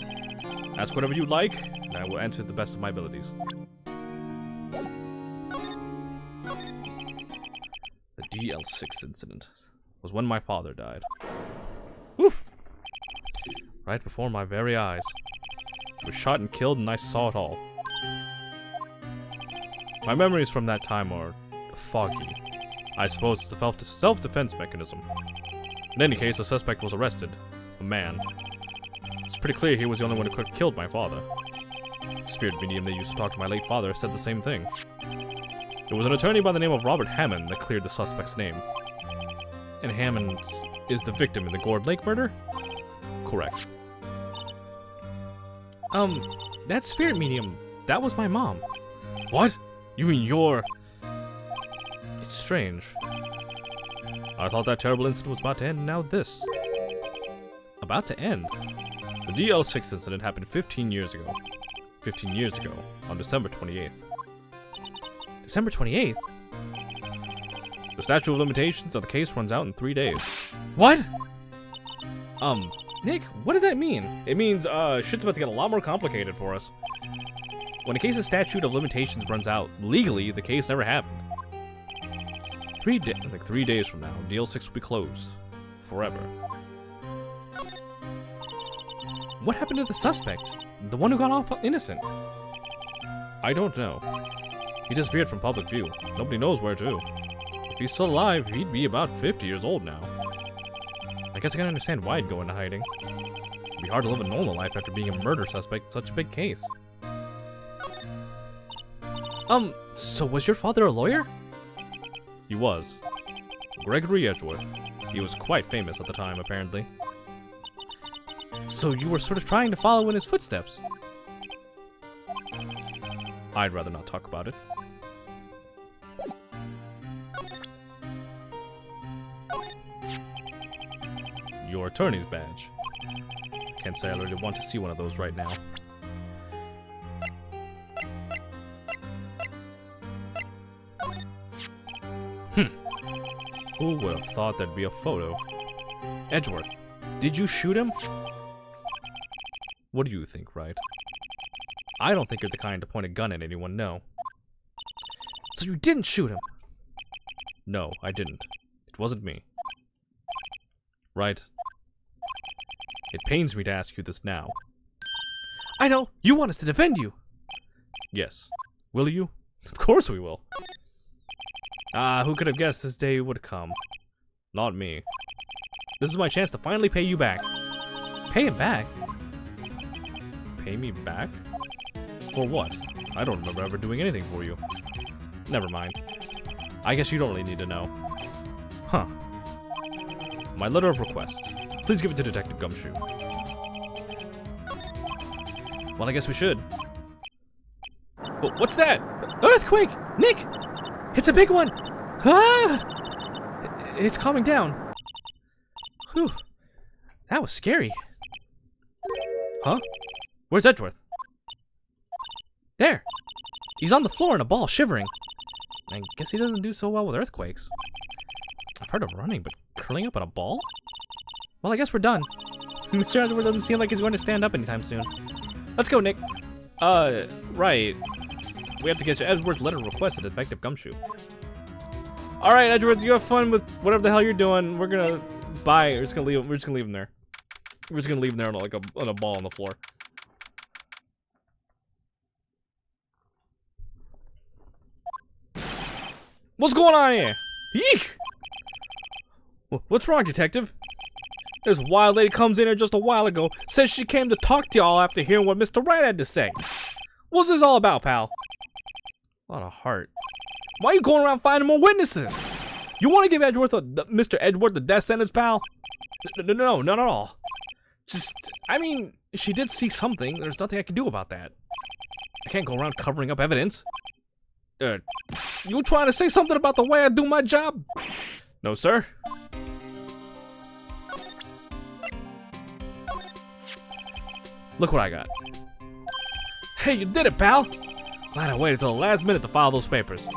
Ask whatever you like, and I will answer to the best of my abilities. The DL6 incident was when my father died. Oof! Right before my very eyes. He was shot and killed, and I saw it all. My memories from that time are foggy. I suppose it's a self-defense mechanism. In any case, the suspect was arrested. A man. It's pretty clear he was the only one who could have killed my father. The spirit medium that used to talk to my late father said the same thing. It was an attorney by the name of Robert Hammond that cleared the suspect's name. And Hammond is the victim in the Gourd Lake murder? Correct. That spirit medium, that was my mom. What? You mean you're... It's strange. I thought that terrible incident was about to end, and now this. About to end? The DL6 incident happened 15 years ago. 15 years ago, on December 28th. December 28th? The statute of limitations of the case runs out in 3 days. What? Nick, what does that mean? It means, shit's about to get a lot more complicated for us. When a case's statute of limitations runs out, legally, the case never happened. 3 days from now, DL6 will be closed. Forever. What happened to the suspect? The one who got off innocent? I don't know. He disappeared from public view. Nobody knows where to. If he's still alive, he'd be about 50 years old now. I guess I can understand why he'd go into hiding. It'd be hard to live a normal life after being a murder suspect in such a big case. So was your father a lawyer? He was. Gregory Edgeworth. He was quite famous at the time, apparently. So you were sort of trying to follow in his footsteps? I'd rather not talk about it. Your attorney's badge. Can't say I really want to see one of those right now. Who would have thought there'd be a photo? Edgeworth, did you shoot him? What do you think, Wright? I don't think you're the kind to point a gun at anyone, no. So you didn't shoot him? No, I didn't. It wasn't me. Right. It pains me to ask you this now. I know! You want us to defend you! Yes. Will you? Of course we will. Who could have guessed this day would come? Not me. This is my chance to finally pay you back. Pay him back? Pay me back? For what? I don't remember ever doing anything for you. Never mind. I guess you don't really need to know. Huh. My letter of request. Please give it to Detective Gumshoe. Well, I guess we should. What's that? Earthquake! Nick! It's a big one! Ah! It's calming down. Whew. That was scary. Huh? Where's Edgeworth? There! He's on the floor in a ball, shivering. I guess he doesn't do so well with earthquakes. I've heard of running, but curling up in a ball? Well, I guess we're done. Mr. Edgeworth doesn't seem like he's going to stand up anytime soon. Let's go, Nick. Right. We have to get you Edgeworth's letter of request at Detective Gumshoe. Alright, Edgeworth, you have fun with whatever the hell you're doing. We're gonna bye. We're just gonna leave him there. We're just gonna leave him there like on a ball on the floor. What's going on here? Yeek! What's wrong, Detective? This wild lady comes in here just a while ago, says she came to talk to y'all after hearing what Mr. Wright had to say. What's this all about, pal? A lot of heart. Why are you going around finding more witnesses? You want to give Mr. Edgeworth the death sentence, pal? No, not at all. Just, I mean, she did see something. There's nothing I can do about that. I can't go around covering up evidence. You trying to say something about the way I do my job? No, sir. Look what I got. Hey, you did it, pal. Glad I waited till the last minute to file those papers.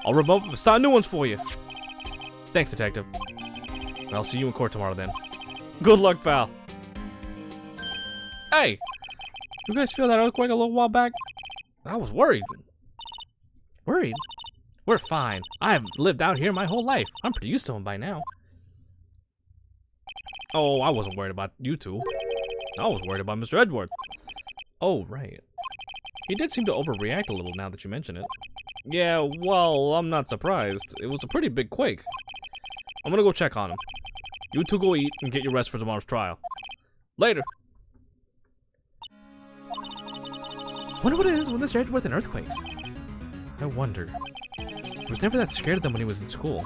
I'll rip up and start new ones for you. Thanks, Detective. I'll see you in court tomorrow then. Good luck, pal. Hey! You guys feel that earthquake a little while back? I was worried. Worried? We're fine. I've lived out here my whole life. I'm pretty used to them by now. Oh, I wasn't worried about you two. I was worried about Mr. Edgeworth. Oh, right. He did seem to overreact a little now that you mention it. Yeah, well, I'm not surprised. It was a pretty big quake. I'm gonna go check on him. You two go eat and get your rest for tomorrow's trial. Later. Wonder what it is with Mr. Edgeworth and earthquakes. I wonder. He was never that scared of them when he was in school.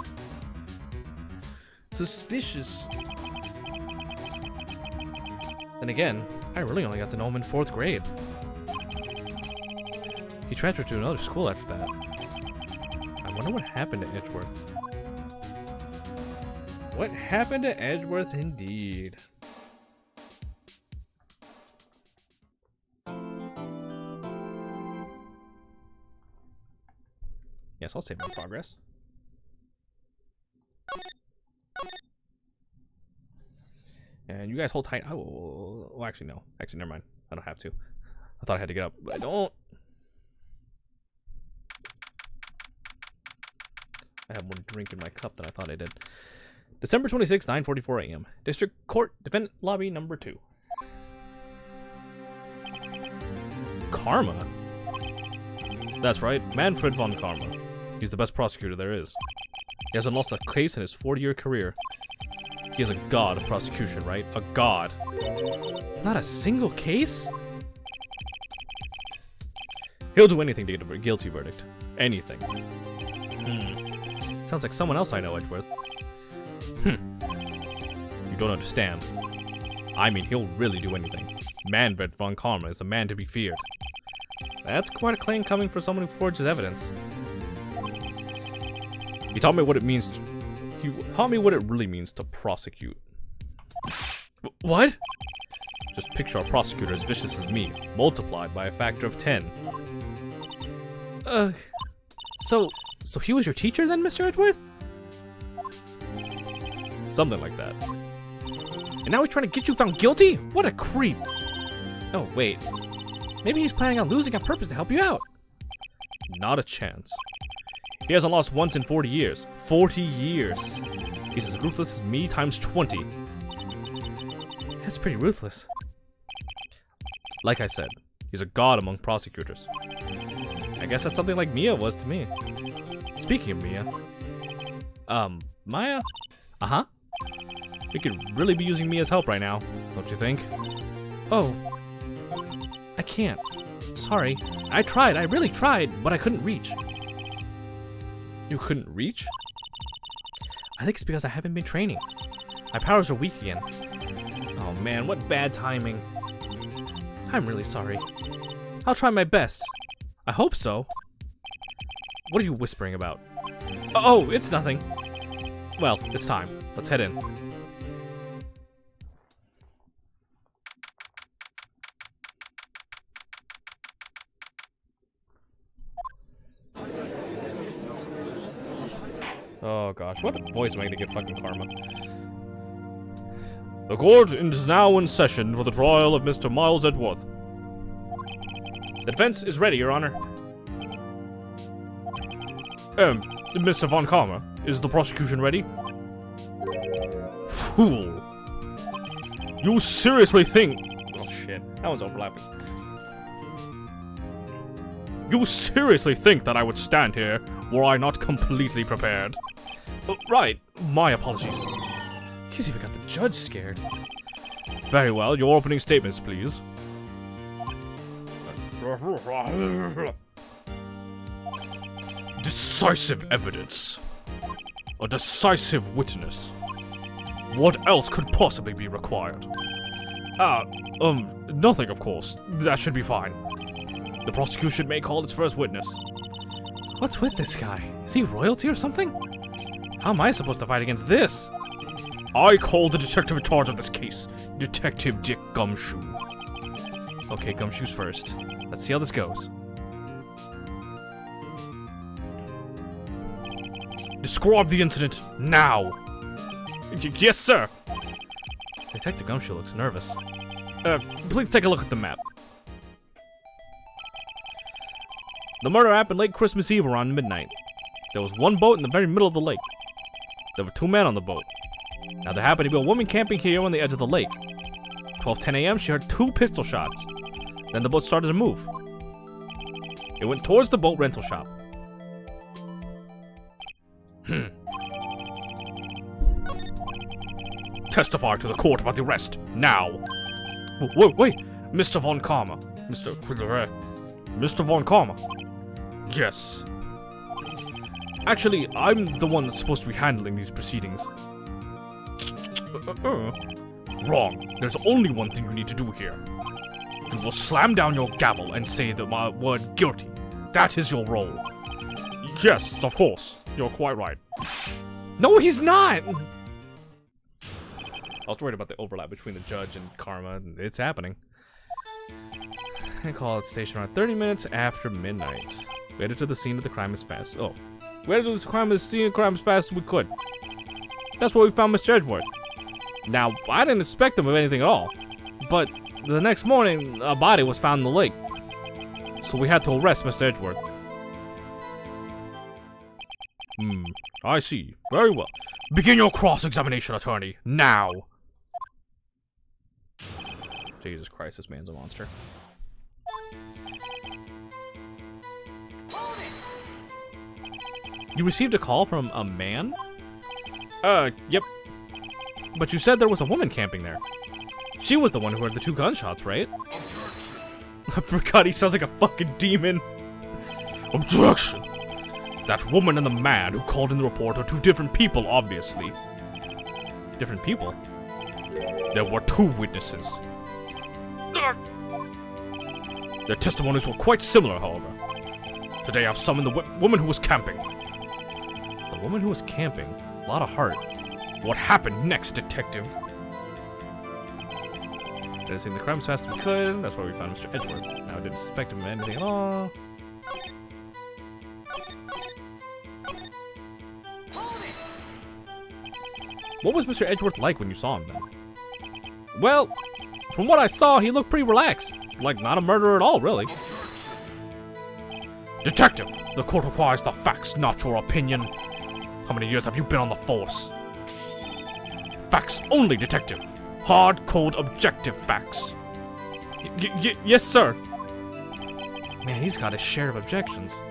Suspicious. Then again, I really only got to know him in 4th grade. He transferred to another school after that. I wonder what happened to Edgeworth. What happened to Edgeworth indeed? Yes, I'll save my progress. And you guys hold tight. Oh, well, actually, no. Actually, never mind. I don't have to. I thought I had to get up, but I don't. I have more drink in my cup than I thought I did. December 26, 9:44 a.m. District Court, Defendant Lobby number 2. Karma? That's right, Manfred von Karma. He's the best prosecutor there is. He hasn't lost a case in his 40-year career. He is a god of prosecution, right? A god. Not a single case? He'll do anything to get a guilty verdict. Anything. Sounds like someone else I know, Edgeworth. You don't understand. I mean, he'll really do anything. Manfred von Karma is a man to be feared. That's quite a claim coming from someone who forges evidence. He taught me what it means to... He taught me what it really means to prosecute. What? Just picture a prosecutor as vicious as me, multiplied by a factor of 10. So he was your teacher then, Mr. Edgeworth? Something like that. And now he's trying to get you found guilty? What a creep. Oh, wait. Maybe he's planning on losing on purpose to help you out. Not a chance. He hasn't lost once in 40 years. 40 years! He's as ruthless as me times 20. That's pretty ruthless. Like I said, he's a god among prosecutors. I guess that's something like Mia was to me. Speaking of Mia... Maya? Uh-huh. We could really be using Mia's help right now, don't you think? Oh. I can't. Sorry. I tried, I really tried, but I couldn't reach. You couldn't reach? I think it's because I haven't been training. My powers are weak again. Oh man, what bad timing. I'm really sorry. I'll try my best. I hope so. What are you whispering about? Oh, it's nothing. Well, it's time. Let's head in. Oh gosh, what voice am I gonna give fucking Karma? The court is now in session for the trial of Mr. Miles Edgeworth. The defense is ready, Your Honor. Mr. Von Karma, is the prosecution ready? Fool! You seriously think... Oh shit, that one's overlapping. You seriously think that I would stand here were I not completely prepared? Right, my apologies. He's even got the judge scared. Very well, your opening statements, please. Decisive evidence. A decisive witness. What else could possibly be required? Nothing, of course. That should be fine. The prosecution may call its first witness. What's with this guy? Is he royalty or something? How am I supposed to fight against this? I call the detective in charge of this case, Detective Dick Gumshoe. Okay, Gumshoe's first. Let's see how this goes. Describe the incident now. Yes, sir. Detective Gumshoe looks nervous. Please take a look at the map. The murder happened late Christmas Eve around midnight. There was one boat in the very middle of the lake. There were 2 men on the boat. Now there happened to be a woman camping here on the edge of the lake. 12:10 a.m. she heard 2 pistol shots. Then the boat started to move. It went towards the boat rental shop. Testify to the court about the arrest, now. Wait, Mr. Von Karma. Mr. Von Karma. Yes. Actually, I'm the one that's supposed to be handling these proceedings. Wrong. There's only one thing you need to do here. You will slam down your gavel and say the word guilty. That is your role. Yes, of course. You're quite right. No, he's not! I was worried about the overlap between the judge and Karma, and it's happening. I call it station around 30 minutes after midnight. We headed to the scene of the crime as fast. Oh. We headed to the crime as fast as we could. That's where we found Mr. Edgeworth. Now, I didn't expect him of anything at all. But the next morning, a body was found in the lake. So we had to arrest Mr. Edgeworth. I see. Very well. Begin your cross-examination, attorney. Now. Jesus Christ, this man's a monster. You received a call from a man? Yep. But you said there was a woman camping there. She was the one who heard the 2 gunshots, right? I forgot he sounds like a fucking demon. Objection! That woman and the man who called in the report are 2 different people, obviously. Different people? There were 2 witnesses. Their testimonies were quite similar, however. Today I've summoned the woman who was camping. The woman who was camping? A lot of heart. What happened next, detective? Editing the crime as fast as we could. That's why we found Mr. Edgeworth. Now I didn't suspect him of anything at all. What was Mr. Edgeworth like when you saw him then? Well, from what I saw, he looked pretty relaxed. Like, not a murderer at all, really. Detective, the court requires the facts, not your opinion. How many years have you been on the force? Facts only, detective. Hard, cold, objective facts. Yes, sir. Man, he's got his share of objections.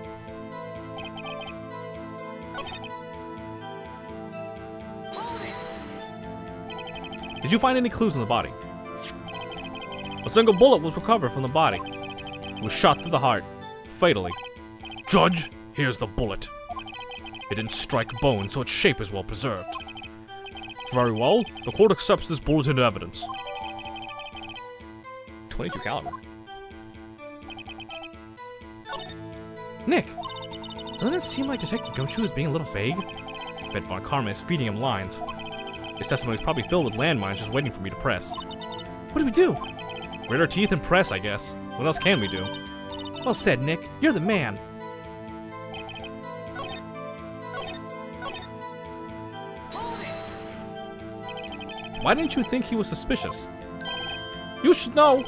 Did you find any clues in the body? A single bullet was recovered from the body. It was shot through the heart, fatally. Judge, here's the bullet. It didn't strike bone, so its shape is well preserved. Very well, the court accepts this bullet into evidence. 22 caliber. Nick, doesn't it seem like Detective Gumshoe is being a little vague? Bet Von Karma is feeding him lines. His testimony is probably filled with landmines just waiting for me to press. What do we do? Grit our teeth and press, I guess. What else can we do? Well said, Nick. You're the man. Why didn't you think he was suspicious? You should know.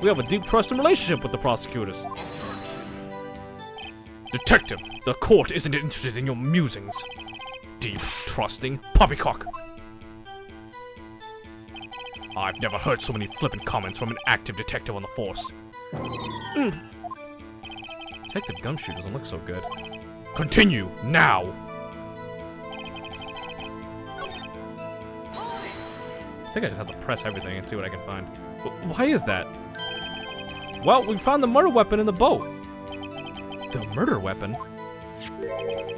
We have a deep trust and relationship with the prosecutors. Detective, the court isn't interested in your musings. Deep, trusting poppycock. I've never heard so many flippant comments from an active detective on the force. Detective Gumshoe doesn't look so good. Continue, now! I think I just have to press everything and see what I can find. Why is that? Well, we found the murder weapon in the boat. The murder weapon?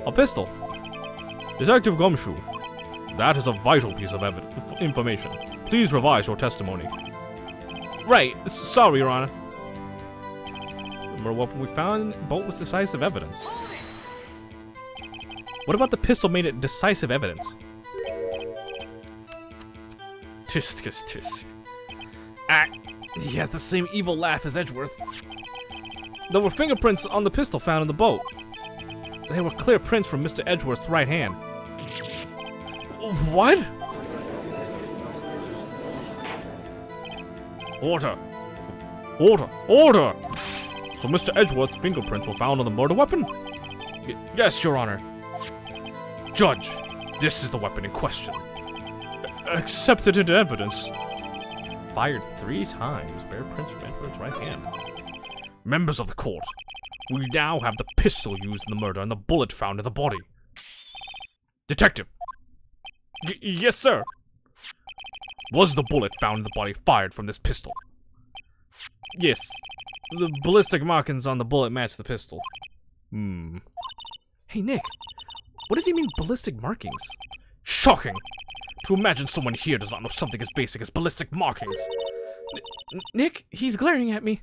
A pistol. Detective Gumshoe, that is a vital piece of information. Please revise your testimony. Right. Sorry, Your Honor. The murder weapon we found in the boat was decisive evidence. What about the pistol made it decisive evidence? Tis, tis, tis. Ah, he has the same evil laugh as Edgeworth. There were fingerprints on the pistol found in the boat. They were clear prints from Mr. Edgeworth's right hand. What? Order! Order! Order! So Mr. Edgeworth's fingerprints were found on the murder weapon? Yes, Your Honor. Judge, this is the weapon in question. Accepted into evidence. Fired 3 times. Bare prints from Edgeworth's right hand. Members of the court, we now have the pistol used in the murder and the bullet found in the body. Detective. Yes, sir. Was the bullet found in the body fired from this pistol? Yes. The ballistic markings on the bullet match the pistol. Hey, Nick. What does he mean, ballistic markings? Shocking! To imagine someone here does not know something as basic as ballistic markings. Nick, he's glaring at me.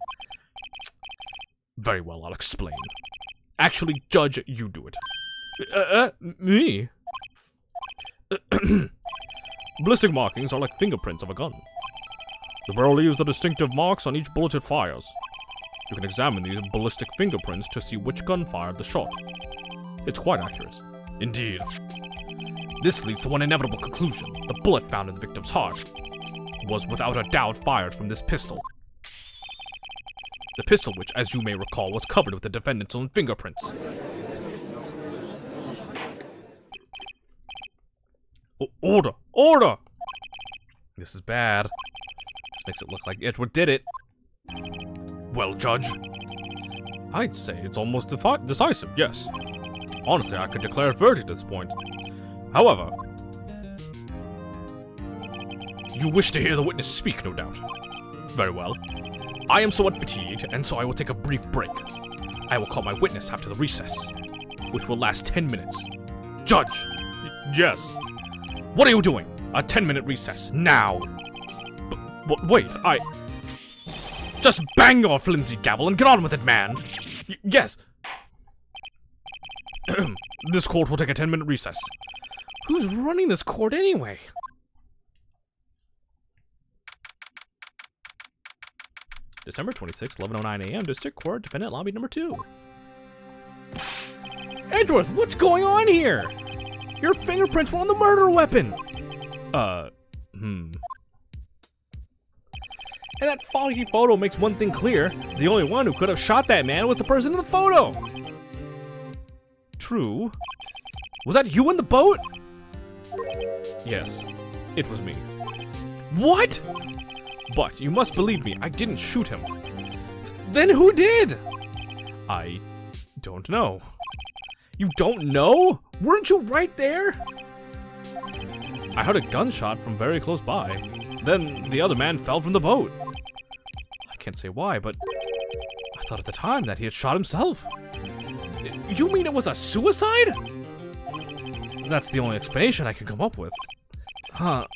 Very well, I'll explain. Actually, Judge, you do it. Me? Ballistic markings are like fingerprints of a gun. The barrel leaves the distinctive marks on each bullet it fires. You can examine these ballistic fingerprints to see which gun fired the shot. It's quite accurate. Indeed. This leads to one inevitable conclusion. The bullet found in the victim's heart was without a doubt fired from this pistol. The pistol which, as you may recall, was covered with the defendant's own fingerprints. Order! Order! This is bad. This makes it look like Edgeworth did it. Well, Judge, I'd say it's almost decisive, yes. Honestly, I could declare a verdict at this point. However, you wish to hear the witness speak, no doubt. Very well. I am somewhat fatigued, and so I will take a brief break. I will call my witness after the recess, which will last 10 minutes. Judge! Yes. What are you doing? A 10-minute recess, now! But wait, just bang your flimsy gavel and get on with it, man! Yes! This court will take a 10-minute recess. Who's running this court anyway? December 26, 11:09 a.m. District Court, Defendant Lobby number 2. Edgeworth, what's going on here? Your fingerprints were on the murder weapon! And that foggy photo makes one thing clear. The only one who could have shot that man was the person in the photo! True. Was that you in the boat? Yes, it was me. What? But you must believe me, I didn't shoot him. Then who did? I don't know. You don't know? Weren't you right there? I heard a gunshot from very close by. Then the other man fell from the boat. I can't say why, but I thought at the time that he had shot himself. You mean it was a suicide? That's the only explanation I can come up with. Huh.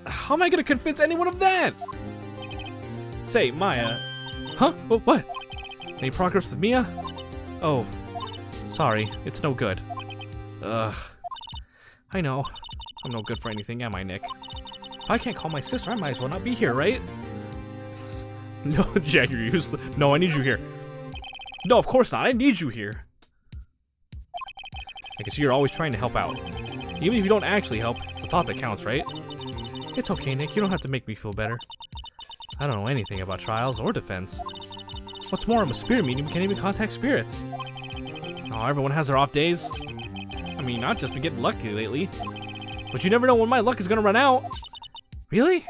How am I gonna convince anyone of that? Say, Maya. Huh? What? Any progress with Mia? Oh. Sorry, it's no good. Ugh. I know. I'm no good for anything, am I, Nick? If I can't call my sister, I might as well not be here, right? No, yeah, you're useless. No, I need you here. No, of course not. I need you here. I can see you're always trying to help out. Even if you don't actually help, it's the thought that counts, right? It's okay, Nick. You don't have to make me feel better. I don't know anything about trials or defense. What's more, I'm a spirit medium. Can't even contact spirits. Oh, everyone has their off days. I mean, I've just been getting lucky lately. But you never know when my luck is gonna run out. Really?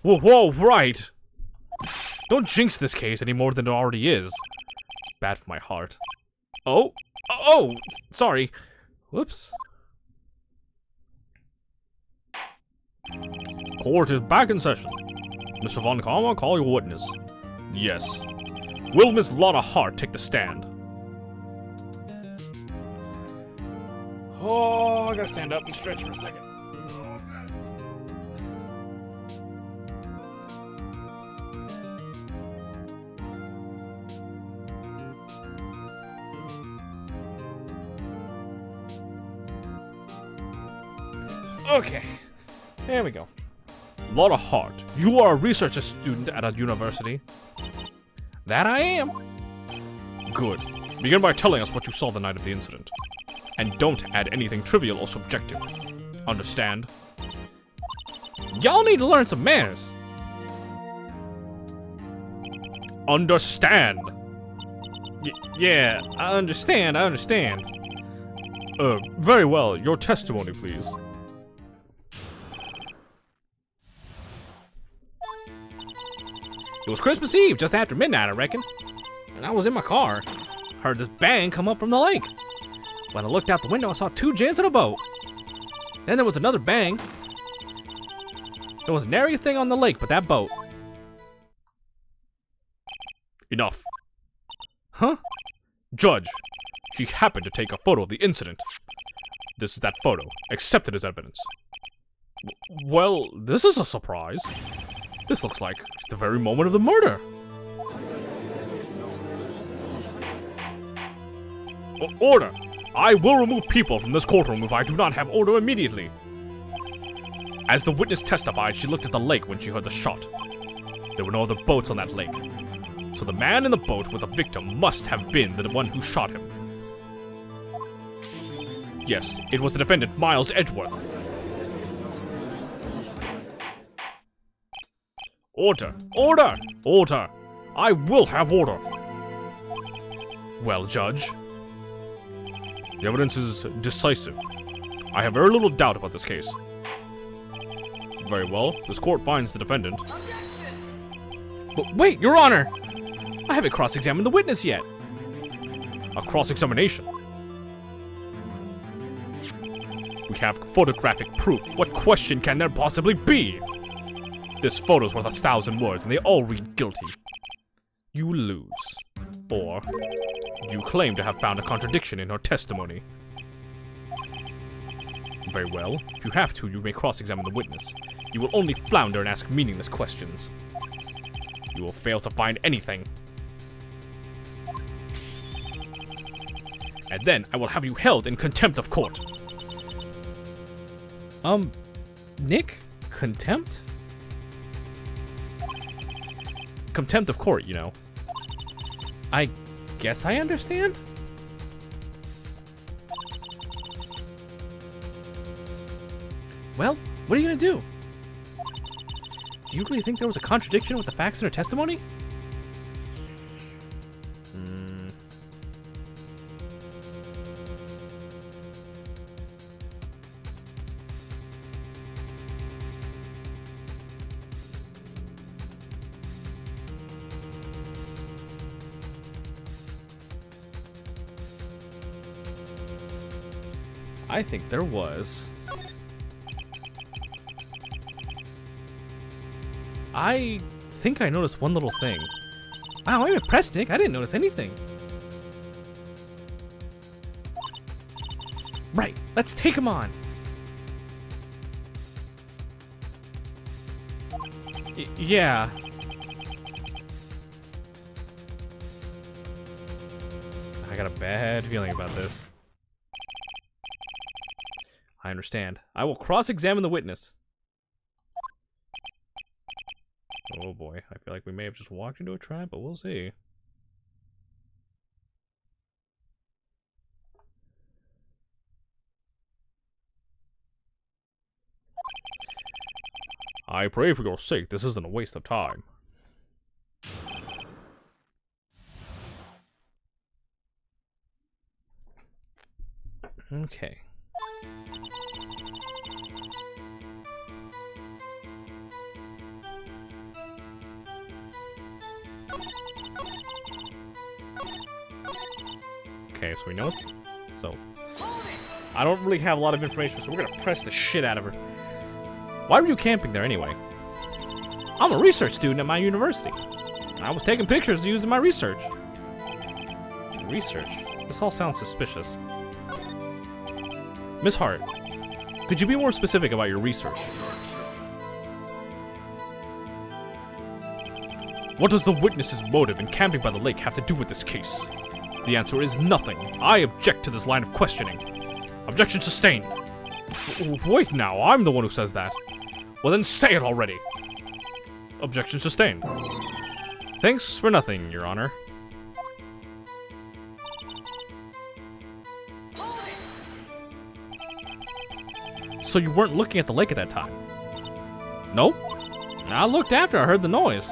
Whoa, right. Don't jinx this case any more than it already is. It's bad for my heart. Oh, sorry. Whoops. Court is back in session. Mr. Von Karma, call your witness. Yes. Will Miss Lotta Hart take the stand? Oh, I gotta stand up and stretch for a second. Okay, there we go. Lotta Hart, you are a research student at a university. That I am. Good. Begin by telling us what you saw the night of the incident. And don't add anything trivial or subjective. Understand? Y'all need to learn some manners. Understand. Yeah, I understand. Very well. Your testimony, please. It was Christmas Eve, just after midnight, I reckon. And I was in my car. Heard this bang come up from the lake. When I looked out the window, I saw two gents in a boat. Then there was another bang. There was nary a thing on the lake but that boat. Enough. Huh? Judge, she happened to take a photo of the incident. This is that photo, accepted as evidence. Well, this is a surprise. This looks like the very moment of the murder. Order! I will remove people from this courtroom if I do not have order immediately. As the witness testified, she looked at the lake when she heard the shot. There were no other boats on that lake. So the man in the boat with the victim must have been the one who shot him. Yes, it was the defendant, Miles Edgeworth. Order! Order! Order! I will have order! Well, Judge, the evidence is decisive. I have very little doubt about this case. Very well, this court finds the defendant. But wait, Your Honor! I haven't cross-examined the witness yet. A cross-examination? We have photographic proof. What question can there possibly be? This photo's worth 1,000 words, and they all read guilty. You lose. Or, you claim to have found a contradiction in her testimony. Very well. If you have to, you may cross-examine the witness. You will only flounder and ask meaningless questions. You will fail to find anything. And then I will have you held in contempt of court. Nick? Contempt? contempt of court, you know. I guess I understand? Well, what are you gonna do? Do you really think there was a contradiction with the facts in her testimony? I think there was. I think I noticed one little thing. Wow, I'm impressed, Nick. I didn't notice anything. Right, let's take him on. Yeah. I got a bad feeling about this. I understand. I will cross-examine the witness. Oh boy, I feel like we may have just walked into a trap, but we'll see. I pray for your sake this isn't a waste of time. Okay. Okay, so we know it's... So... I don't really have a lot of information, so we're gonna press the shit out of her. Why were you camping there anyway? I'm a research student at my university. I was taking pictures using my research. Research? This all sounds suspicious. Miss Hart, could you be more specific about your research? What does the witness's motive in camping by the lake have to do with this case? The answer is nothing. I object to this line of questioning. Objection sustained. Wait now, I'm the one who says that. Well then say it already. Objection sustained. Thanks for nothing, Your Honor. So you weren't looking at the lake at that time? Nope. I looked after I heard the noise.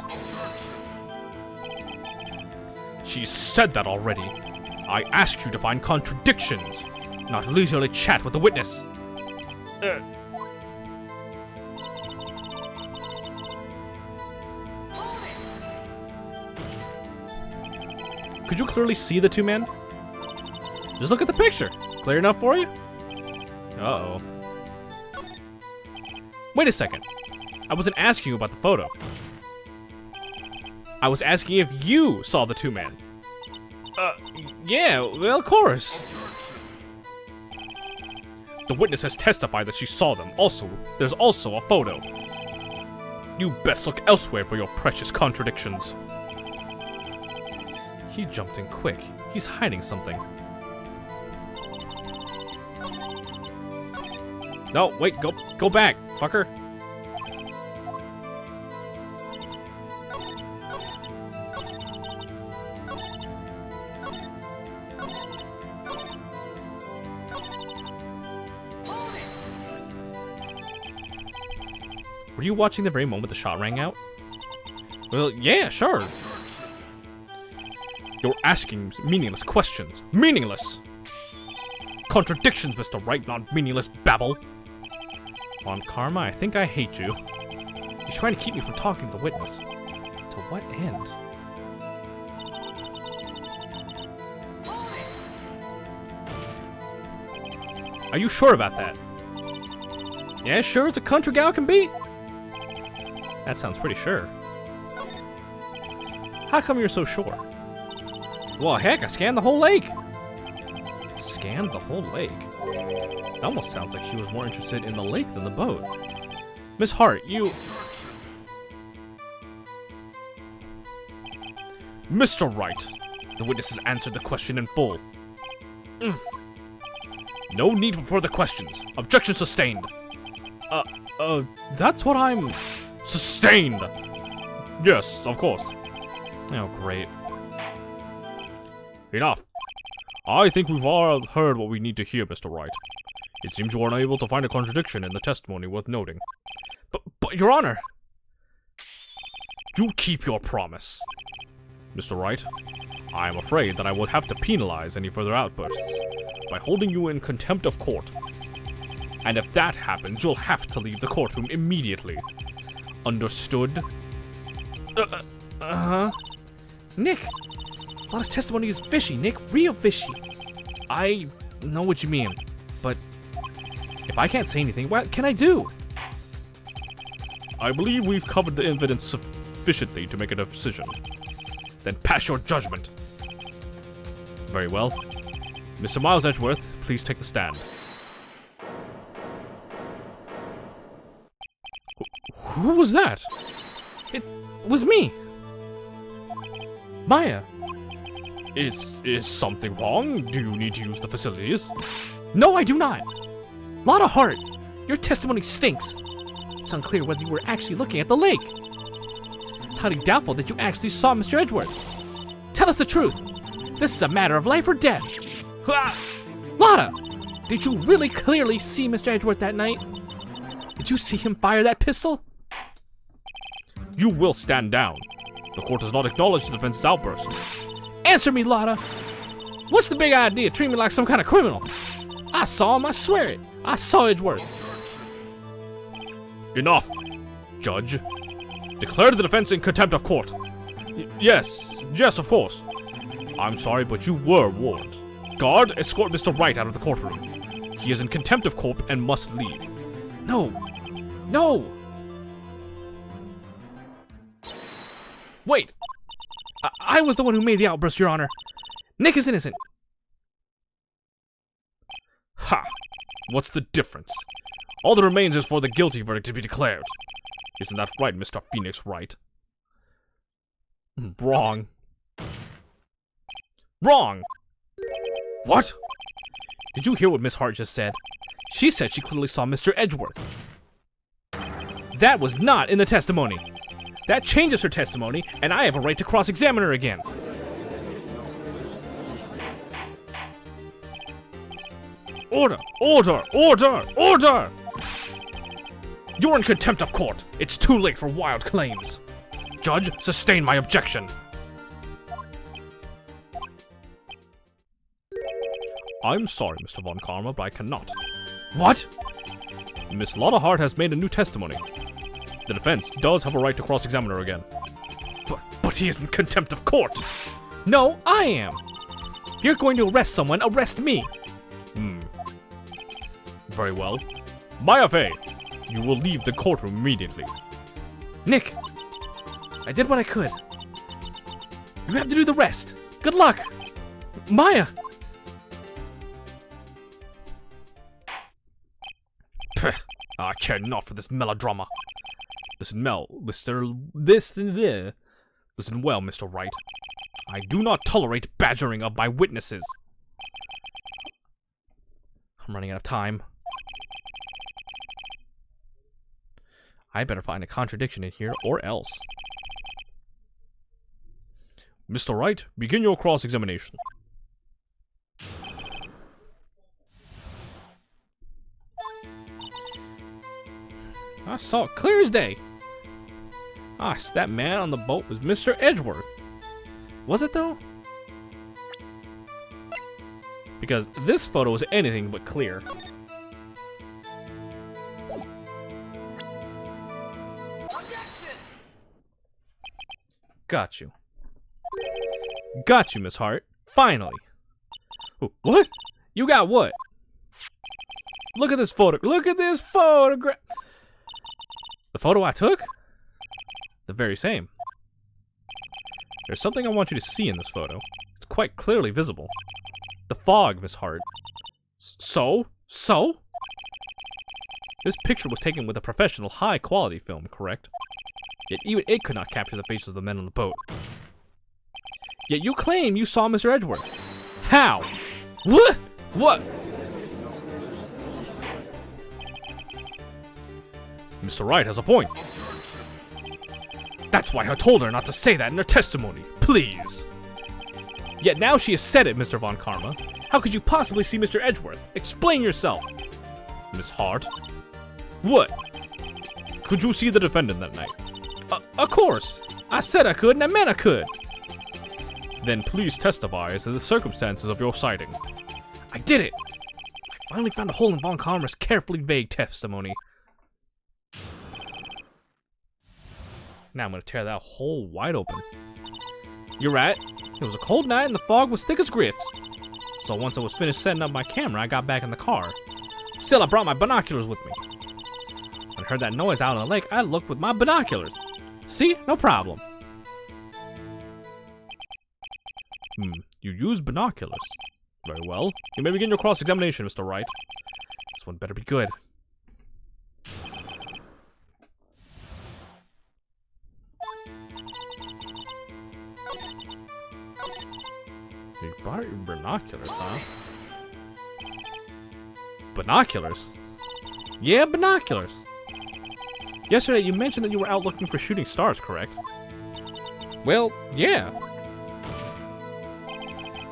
She said that already. I asked you to find contradictions, not leisurely chat with the witness. Could you clearly see the two men? Just look at the picture. Clear enough for you? Uh-oh. Wait a second. I wasn't asking you about the photo. I was asking if you saw the two men. Yeah, well, of course. The witness has testified that she saw them. Also, there's also a photo. You best look elsewhere for your precious contradictions. He jumped in quick. He's hiding something. No, wait, go back, fucker. Were you watching the very moment the shot rang out? Well, yeah, sure. You're asking meaningless questions. Meaningless! Contradictions, Mr. Wright, not meaningless babble. On Karma, I think I hate you. You're trying to keep me from talking to the witness. To what end? Are you sure about that? Yeah, sure as a country gal can be. That sounds pretty sure. How come you're so sure? Well, heck, I scanned the whole lake. Scanned the whole lake? It almost sounds like she was more interested in the lake than the boat. Miss Hart, you... Mr. Wright, the witness has answered the question in full. No need for further questions. Objection sustained. That's what I'm... Sustained! Yes, of course. Oh, great. Enough. I think we've all heard what we need to hear, Mr. Wright. It seems you are unable to find a contradiction in the testimony worth noting. But, Your Honor! You keep your promise. Mr. Wright, I am afraid that I will have to penalize any further outbursts by holding you in contempt of court. And if that happens, you'll have to leave the courtroom immediately. Understood? Nick! Lotta's testimony is fishy, Nick. Real fishy. I know what you mean, but if I can't say anything, what can I do? I believe we've covered the evidence sufficiently to make a decision. Then pass your judgment. Very well. Mr. Miles Edgeworth, please take the stand. Who was that? It was me. Maya. Is something wrong? Do you need to use the facilities? No, I do not. Lotta Hart, your testimony stinks. It's unclear whether you were actually looking at the lake. It's highly doubtful that you actually saw Mr. Edgeworth. Tell us the truth. This is a matter of life or death. Lotta, did you really clearly see Mr. Edgeworth that night? Did you see him fire that pistol? You will stand down. The court does not acknowledge the defense's outburst. Answer me, Lotta. What's the big idea? Treat me like some kind of criminal. I saw him, I swear it. I saw Edgeworth. Enough, Judge. Declare the defense in contempt of court. Yes, of course. I'm sorry, but you were warned. Guard, escort Mr. Wright out of the courtroom. He is in contempt of court and must leave. No. Wait. I was the one who made the outburst, Your Honor. Nick is innocent. Ha! What's the difference? All that remains is for the guilty verdict to be declared. Isn't that right, Mr. Phoenix Wright? Wrong. Wrong! What? Did you hear what Miss Hart just said? She said she clearly saw Mr. Edgeworth. That was not in the testimony. That changes her testimony, and I have a right to cross-examine her again. Order! Order! Order! Order! You're in contempt of court. It's too late for wild claims. Judge, sustain my objection. I'm sorry, Mr. Von Karma, but I cannot. What? Miss Lotta Hart has made a new testimony. The defense does have a right to cross-examine her again. But he is in contempt of court! No, I am! If you're going to arrest someone, arrest me! Very well. Maya Fey, you will leave the courtroom immediately. Nick, I did what I could. You have to do the rest. Good luck! Maya! I care not for this melodrama. Listen well, Mr. Wright. I do not tolerate badgering of my witnesses. I'm running out of time. I better find a contradiction in here, or else. Mr. Wright, begin your cross-examination. I saw it clear as day. That man on the boat was Mr. Edgeworth. Was it though? Because this photo is anything but clear. Got you. Got you, Miss Hart. Finally. What? You got what? Look at this photo. Look at this photograph. The photo I took? The very same. There's something I want you to see in this photo. It's quite clearly visible. The fog, Miss Hart. So? This picture was taken with a professional, high-quality film, correct? Yet even it could not capture the faces of the men on the boat. Yet you claim you saw Mr. Edgeworth. How? What? Mr. Wright has a point. That's why I told her not to say that in her testimony. Please. Yet now she has said it, Mr. Von Karma. How could you possibly see Mr. Edgeworth? Explain yourself. Miss Hart? What? Could you see the defendant that night? Of course. I said I could, and I meant I could. Then please testify as to the circumstances of your sighting. I did it. I finally found a hole in Von Karma's carefully vague testimony. Now I'm gonna tear that hole wide open. You're right. It was a cold night and the fog was thick as grits. So once I was finished setting up my camera, I got back in the car. Still, I brought my binoculars with me. When I heard that noise out on the lake, I looked with my binoculars. See? No problem. You use binoculars. Very well. You may begin your cross-examination, Mr. Wright. This one better be good. You brought your binoculars, huh? Binoculars? Yeah, binoculars. Yesterday you mentioned that you were out looking for shooting stars, correct? Well, yeah.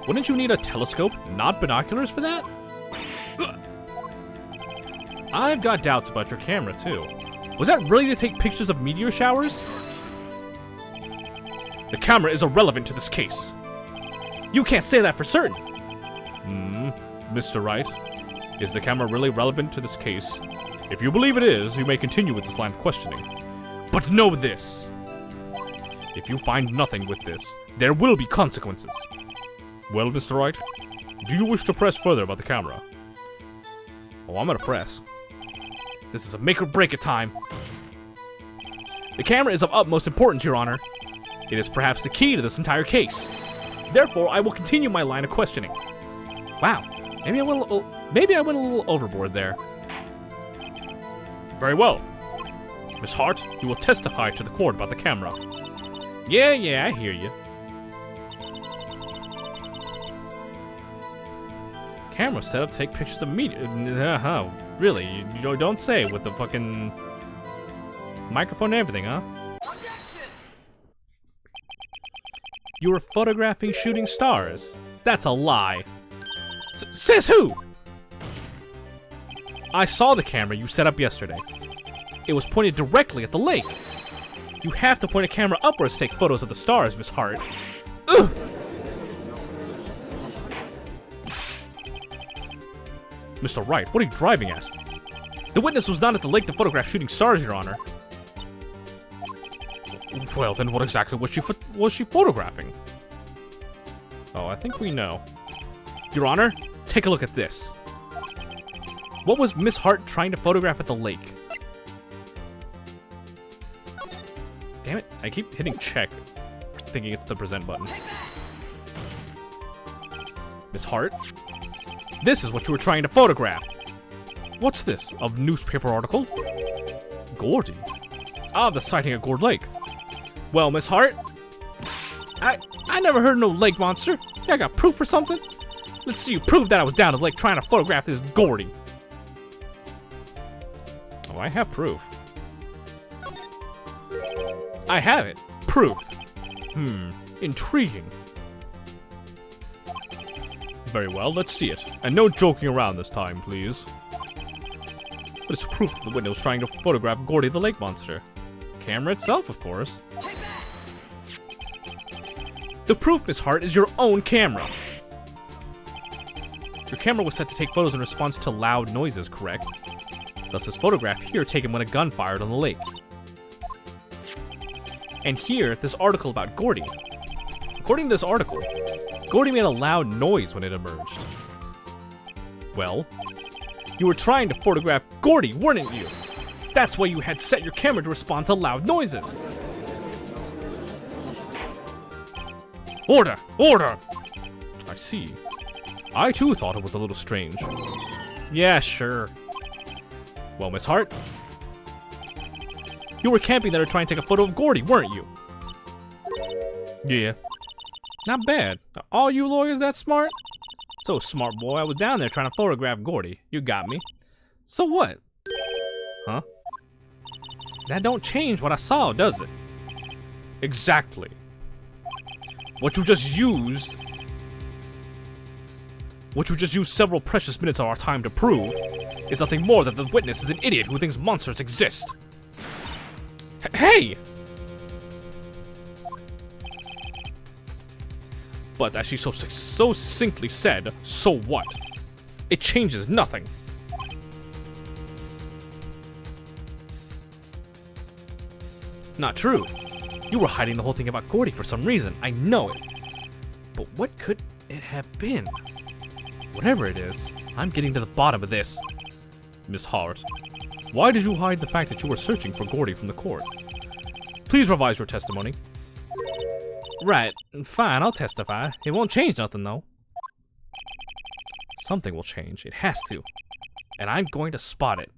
Wouldn't you need a telescope, not binoculars for that? I've got doubts about your camera, too. Was that really to take pictures of meteor showers? The camera is irrelevant to this case. You can't say that for certain. Mr. Wright, is the camera really relevant to this case? If you believe it is, you may continue with this line of questioning. But know this. If you find nothing with this, there will be consequences. Well, Mr. Wright, do you wish to press further about the camera? Oh, I'm gonna press. This is a make or break it time. The camera is of utmost importance, Your Honor. It is perhaps the key to this entire case. Therefore, I will continue my line of questioning. Wow, maybe I went a little overboard there. Very well. Miss Hart, you will testify to the court about the camera. Yeah, I hear you. Camera set up to take pictures of meteor. Really? You don't say with the fucking microphone and everything, huh? You were photographing shooting stars. That's a lie. Says who? I saw the camera you set up yesterday. It was pointed directly at the lake. You have to point a camera upwards to take photos of the stars, Miss Hart. Ugh! Mr. Wright, what are you driving at? The witness was not at the lake to photograph shooting stars, Your Honor. Well, then what exactly was she photographing? Oh, I think we know. Your Honor, take a look at this. What was Miss Hart trying to photograph at the lake? Damn it, I keep hitting check, thinking it's the present button. Miss Hart? This is what you were trying to photograph. What's this? A newspaper article? Gordy? Ah, the sighting at Gourd Lake. Well, Miss Hart, I never heard of no lake monster. Y'all got proof or something? Let's see you prove that I was down the lake trying to photograph this Gordy. Oh, I have proof. I have it. Proof. Intriguing. Very well, let's see it. And no joking around this time, please. But it's proof that the witness was trying to photograph Gordy the lake monster. Camera itself, of course. The proof, Miss Hart, is your own camera. Your camera was set to take photos in response to loud noises, correct? Thus this photograph here taken when a gun fired on the lake. And here, this article about Gordy. According to this article, Gordy made a loud noise when it emerged. Well, you were trying to photograph Gordy, weren't you? That's why you had set your camera to respond to loud noises. Order! Order! I see. I too thought it was a little strange. Yeah, sure. Well, Miss Hart, you were camping there trying to take a photo of Gordy, weren't you? Yeah. Not bad. Are all you lawyers that smart? So smart, boy. I was down there trying to photograph Gordy. You got me. So what? Huh? That don't change what I saw, does it? Exactly. What you just used several precious minutes of our time to prove is nothing more than the witness is an idiot who thinks monsters exist. Hey! But as she so succinctly said, so what? It changes nothing. Not true. You were hiding the whole thing about Gordy for some reason. I know it. But what could it have been? Whatever it is, I'm getting to the bottom of this. Miss Hart, why did you hide the fact that you were searching for Gordy from the court? Please revise your testimony. Right, fine, I'll testify. It won't change nothing, though. Something will change. It has to. And I'm going to spot it.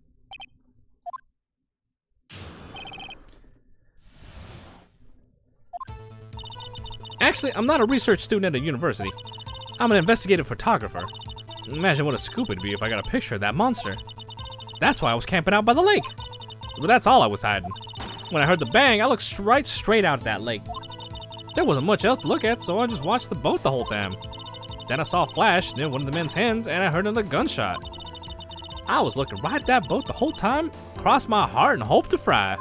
Actually, I'm not a research student at a university. I'm an investigative photographer. Imagine what a scoop it'd be if I got a picture of that monster. That's why I was camping out by the lake. But that's all I was hiding. When I heard the bang, I looked right straight out at that lake. There wasn't much else to look at, so I just watched the boat the whole time. Then I saw a flash near one of the men's hands, and I heard another gunshot. I was looking right at that boat the whole time, crossed my heart and hoped to fry.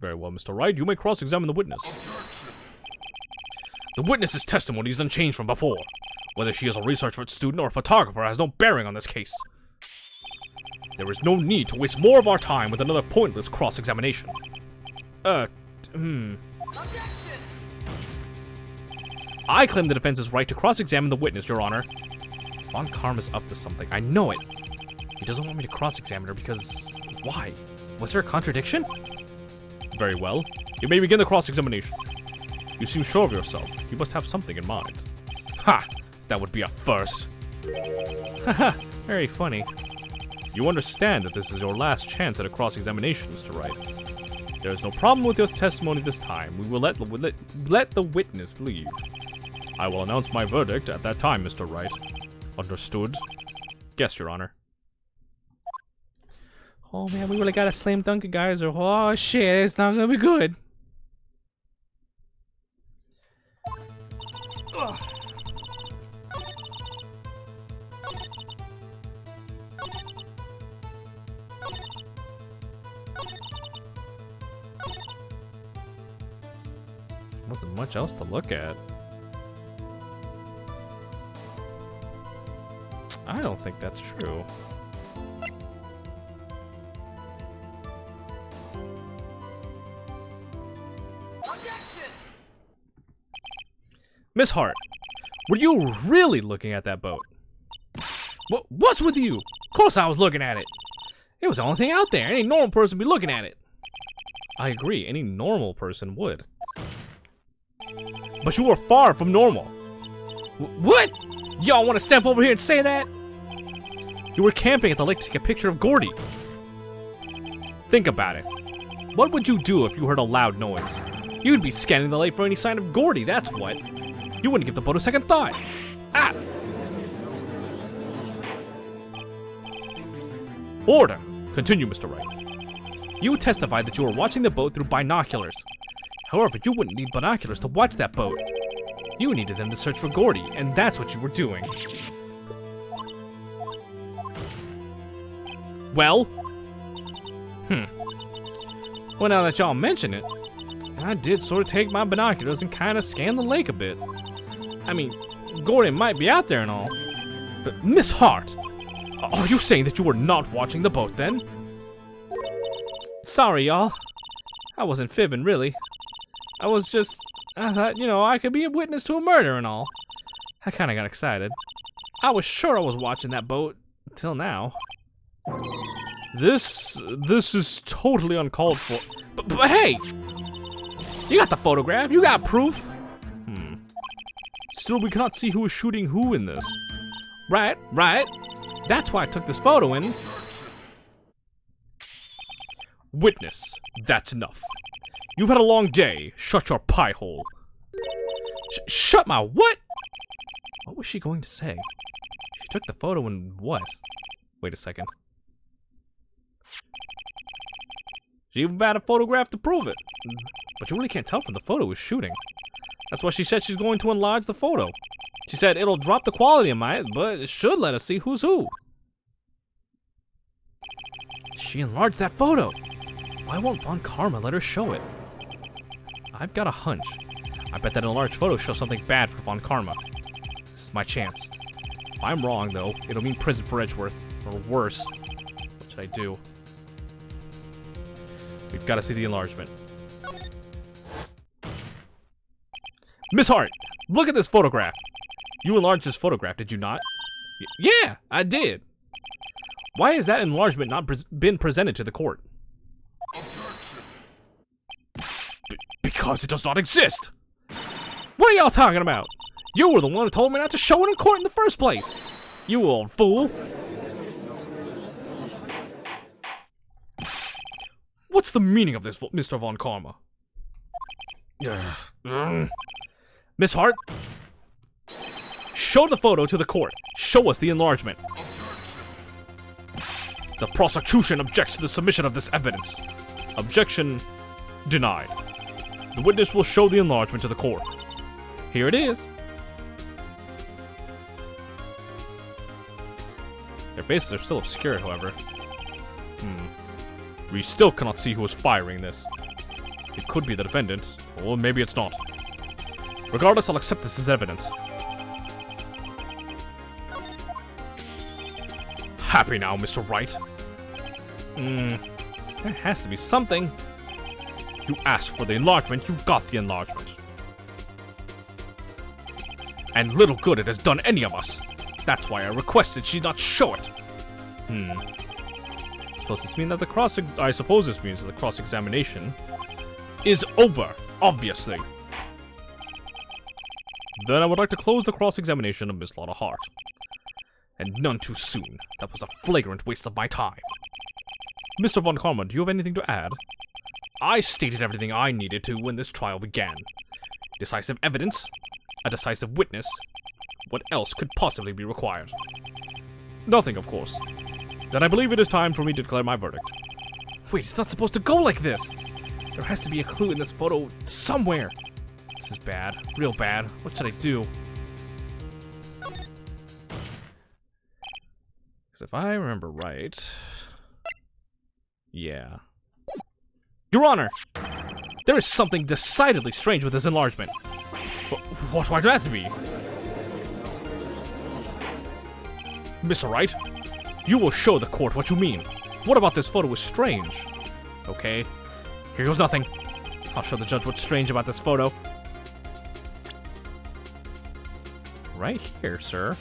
Very well, Mr. Wright. You may cross-examine the witness. The witness's testimony is unchanged from before. Whether she is a research student or a photographer has no bearing on this case. There is no need to waste more of our time with another pointless cross-examination. I claim the defense's right to cross-examine the witness, Your Honor. Von Karma's up to something. I know it. He doesn't want me to cross-examine her because... Why? Was there a contradiction? Very well. You may begin the cross-examination. You seem sure of yourself. You must have something in mind. Ha! That would be a first. Haha, very funny. You understand that this is your last chance at a cross-examination, Mr. Wright. There is no problem with your testimony this time. We will let the witness leave. I will announce my verdict at that time, Mr. Wright. Understood? Yes, Your Honor. Oh man, we really gotta slam dunk it, guys, or oh shit, it's not gonna be good. Ugh. Wasn't much else to look at. I don't think that's true. Miss Hart, were you really looking at that boat? What's with you? Of course I was looking at it. It was the only thing out there. Any normal person would be looking at it. I agree, any normal person would. But you were far from normal. What? Y'all want to step over here and say that? You were camping at the lake to take a picture of Gordy. Think about it. What would you do if you heard a loud noise? You'd be scanning the lake for any sign of Gordy, that's what. You wouldn't give the boat a second thought. Ah! Order! Continue, Mr. Wright. You testified that you were watching the boat through binoculars. However, you wouldn't need binoculars to watch that boat. You needed them to search for Gordy, and that's what you were doing. Well? Well, now that y'all mention it, I did sort of take my binoculars and kind of scan the lake a bit. I mean, Gordy might be out there and all, but Miss Hart, are you saying that you were not watching the boat then? Sorry, y'all. I wasn't fibbing, really. I was just, I thought, you know, I could be a witness to a murder and all. I kind of got excited. I was sure I was watching that boat until now. This is totally uncalled for. But hey! You got the photograph, you got proof. Still, we cannot see who is shooting who in this. Right. That's why I took this photo in. Witness, that's enough. You've had a long day. Shut your pie hole. Shut my what? What was she going to say? She took the photo and what? Wait a second. She even had a photograph to prove it. But you really can't tell from the photo who's shooting. That's why she said she's going to enlarge the photo. She said it'll drop the quality of mine, but it should let us see who's who. She enlarged that photo. Why won't Von Karma let her show it? I've got a hunch. I bet that enlarged photo shows something bad for Von Karma. This is my chance. If I'm wrong, though, it'll mean prison for Edgeworth. Or worse. What should I do? We've got to see the enlargement. Miss Hart, look at this photograph. You enlarged this photograph, did you not? Yeah, I did. Why has that enlargement not been presented to the court? Because it does not exist. What are y'all talking about? You were the one who told me not to show it in court in the first place. You old fool. What's the meaning of this, Mr. Von Karma? Miss Hart, show the photo to the court. Show us the enlargement. The prosecution objects to the submission of this evidence. Objection denied. The witness will show the enlargement to the court. Here it is. Their faces are still obscured, however. We still cannot see who is firing this. It could be the defendant, or maybe it's not. Regardless, I'll accept this as evidence. Happy now, Mr. Wright? There has to be something. You asked for the enlargement, you got the enlargement. And little good it has done any of us. That's why I requested she not show it. I suppose this means that the cross-examination is over, obviously. Then I would like to close the cross-examination of Miss Lotta Hart. And none too soon. That was a flagrant waste of my time. Mr. Von Karma, do you have anything to add? I stated everything I needed to when this trial began. Decisive evidence, a decisive witness. What else could possibly be required? Nothing, of course. Then I believe it is time for me to declare my verdict. Wait, it's not supposed to go like this! There has to be a clue in this photo somewhere. This is bad, real bad. What should I do? Because if I remember right... Yeah. Your Honor! There is something decidedly strange with this enlargement. What might that be? Mr. Wright, you will show the court what you mean. What about this photo is strange? Okay, here goes nothing. I'll show the judge what's strange about this photo. Right here, sir.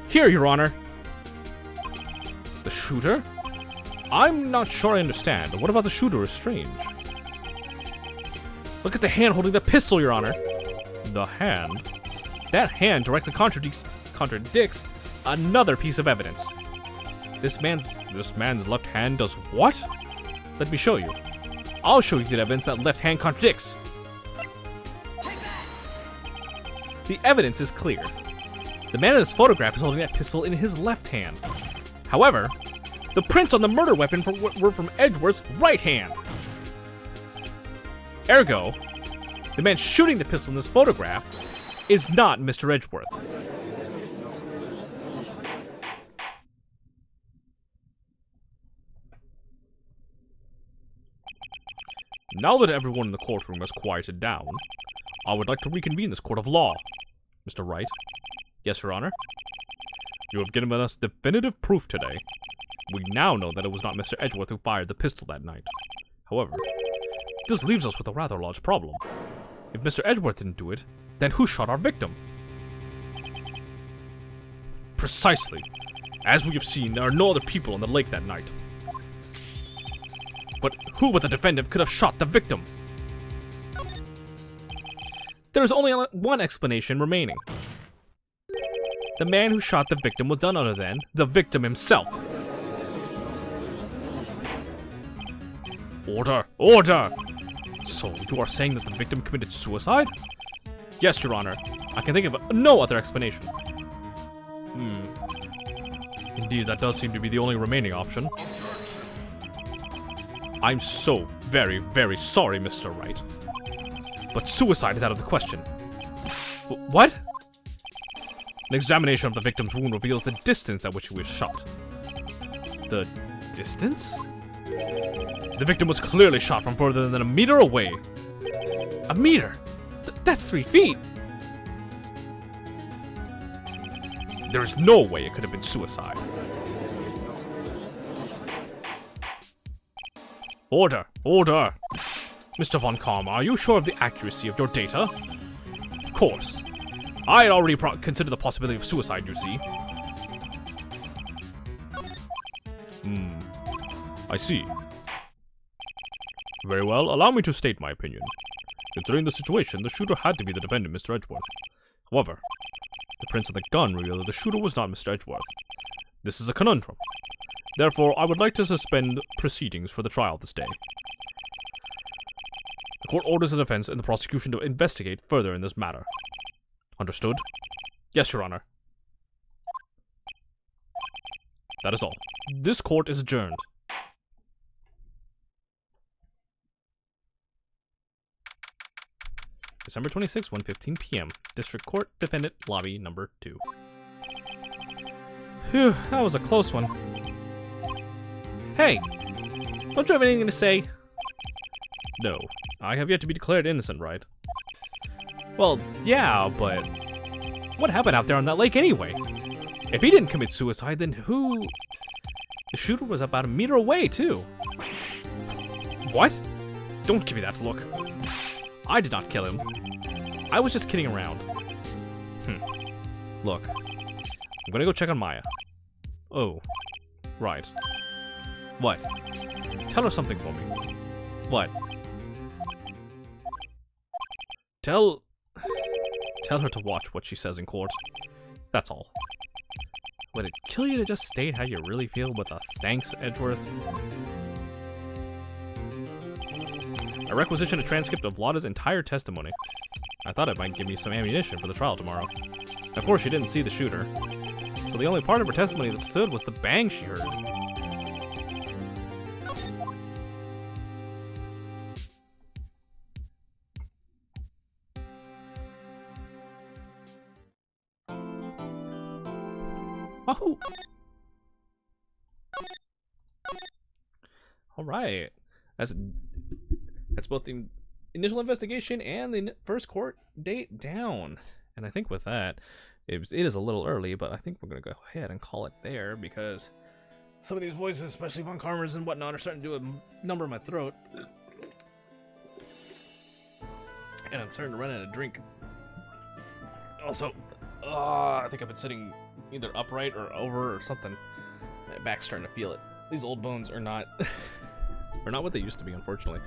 Here, Your Honor. The shooter? I'm not sure I understand. What about the shooter is strange? Look at the hand holding the pistol, Your Honor. The hand? That hand directly contradicts another piece of evidence. This man's left hand does what? Let me show you. I'll show you the evidence that left hand contradicts. The evidence is clear. The man in this photograph is holding that pistol in his left hand. However, the prints on the murder weapon were from Edgeworth's right hand. Ergo, the man shooting the pistol in this photograph is not Mr. Edgeworth. Now that everyone in the courtroom has quieted down, I would like to reconvene this court of law. Mr. Wright? Yes, Your Honor? You have given us definitive proof today. We now know that it was not Mr. Edgeworth who fired the pistol that night. However, this leaves us with a rather large problem. If Mr. Edgeworth didn't do it, then who shot our victim? Precisely. As we have seen, there are no other people on the lake that night. But who but the defendant could have shot the victim? There is only one explanation remaining. The man who shot the victim was none other than the victim himself. Order! Order! So, you are saying that the victim committed suicide? Yes, Your Honor. I can think of no other explanation. Indeed, that does seem to be the only remaining option. I'm so very, very sorry, Mr. Wright. But suicide is out of the question. What? An examination of the victim's wound reveals the distance at which he was shot. The distance? The victim was clearly shot from further than a meter away. A meter? That's 3 feet! There's no way it could have been suicide. Order! Order! Mr. Von Karma, are you sure of the accuracy of your data? Of course. I had already considered the possibility of suicide, you see. I see. Very well, allow me to state my opinion. Considering the situation, the shooter had to be the defendant, Mr. Edgeworth. However, the prints of the gun reveal that the shooter was not Mr. Edgeworth. This is a conundrum. Therefore, I would like to suspend proceedings for the trial this day. The court orders the defense and the prosecution to investigate further in this matter. Understood? Yes, Your Honor. That is all. This court is adjourned. December 26, 1:15 p.m. District Court, Defendant, Lobby Number 2. Phew, that was a close one. Hey! Don't you have anything to say? No. I have yet to be declared innocent, right? Well, yeah, but... what happened out there on that lake anyway? If he didn't commit suicide, then who... The shooter was about a meter away, too. What? Don't give me that look. I did not kill him. I was just kidding around. Look. I'm gonna go check on Maya. Oh. Right. What? Tell her something for me. What? Tell her to watch what she says in court. That's all. Would it kill you to just state how you really feel with a thanks, Edgeworth? I requisition a transcript of Lotta's entire testimony. I thought it might give me some ammunition for the trial tomorrow. Of course, she didn't see the shooter, so the only part of her testimony that stood was the bang she heard. Wahoo! Alright. That's both the initial investigation and the first court date down. And I think with that, it is a little early, but I think we're going to go ahead and call it there because some of these voices, especially Von Karma's and whatnot, are starting to do a number in my throat. And I'm starting to run out of drink. Also, I think I've been sitting either upright or over or something. My back's starting to feel it. These old bones are not are not what they used to be, unfortunately.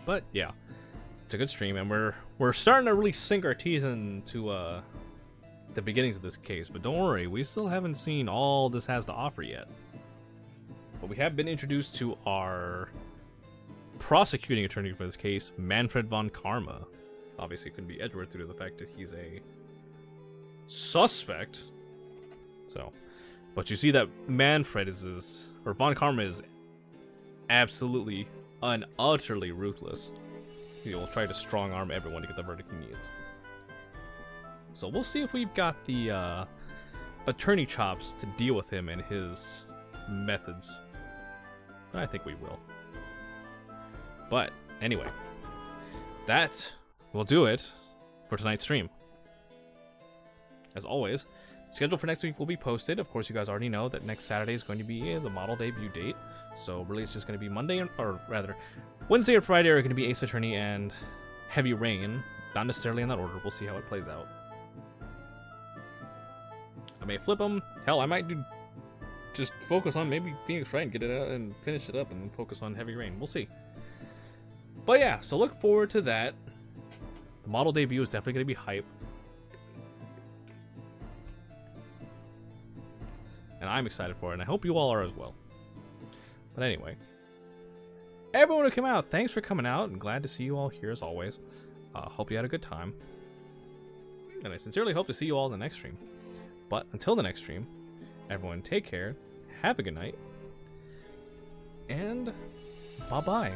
But yeah, it's a good stream, and we're starting to really sink our teeth into the beginnings of this case. But don't worry, we still haven't seen all this has to offer yet. But we have been introduced to our prosecuting attorney for this case, Manfred von Karma. Obviously, it couldn't be Edgeworth due to the fact that he's a suspect. So, but you see that Manfred or von Karma is absolutely utterly ruthless. He will try to strong arm everyone to get the verdict he needs. So we'll see if we've got the attorney chops to deal with him and his methods. I think we will. But anyway, that will do it for tonight's stream. As always, schedule for next week will be posted. Of course, you guys already know that next Saturday is going to be the model debut date. So really it's just going to be Wednesday or Friday are going to be Ace Attorney and Heavy Rain. Not necessarily in that order. We'll see how it plays out. I may flip them. Hell, I might just focus on maybe Phoenix Wright and get it out and finish it up and then focus on Heavy Rain. We'll see. But yeah, so look forward to that. The model debut is definitely going to be hype. And I'm excited for it, and I hope you all are as well. But anyway, everyone who came out, thanks for coming out, and glad to see you all here as always. Hope you had a good time. And I sincerely hope to see you all in the next stream. But until the next stream, everyone take care, have a good night, and bye-bye.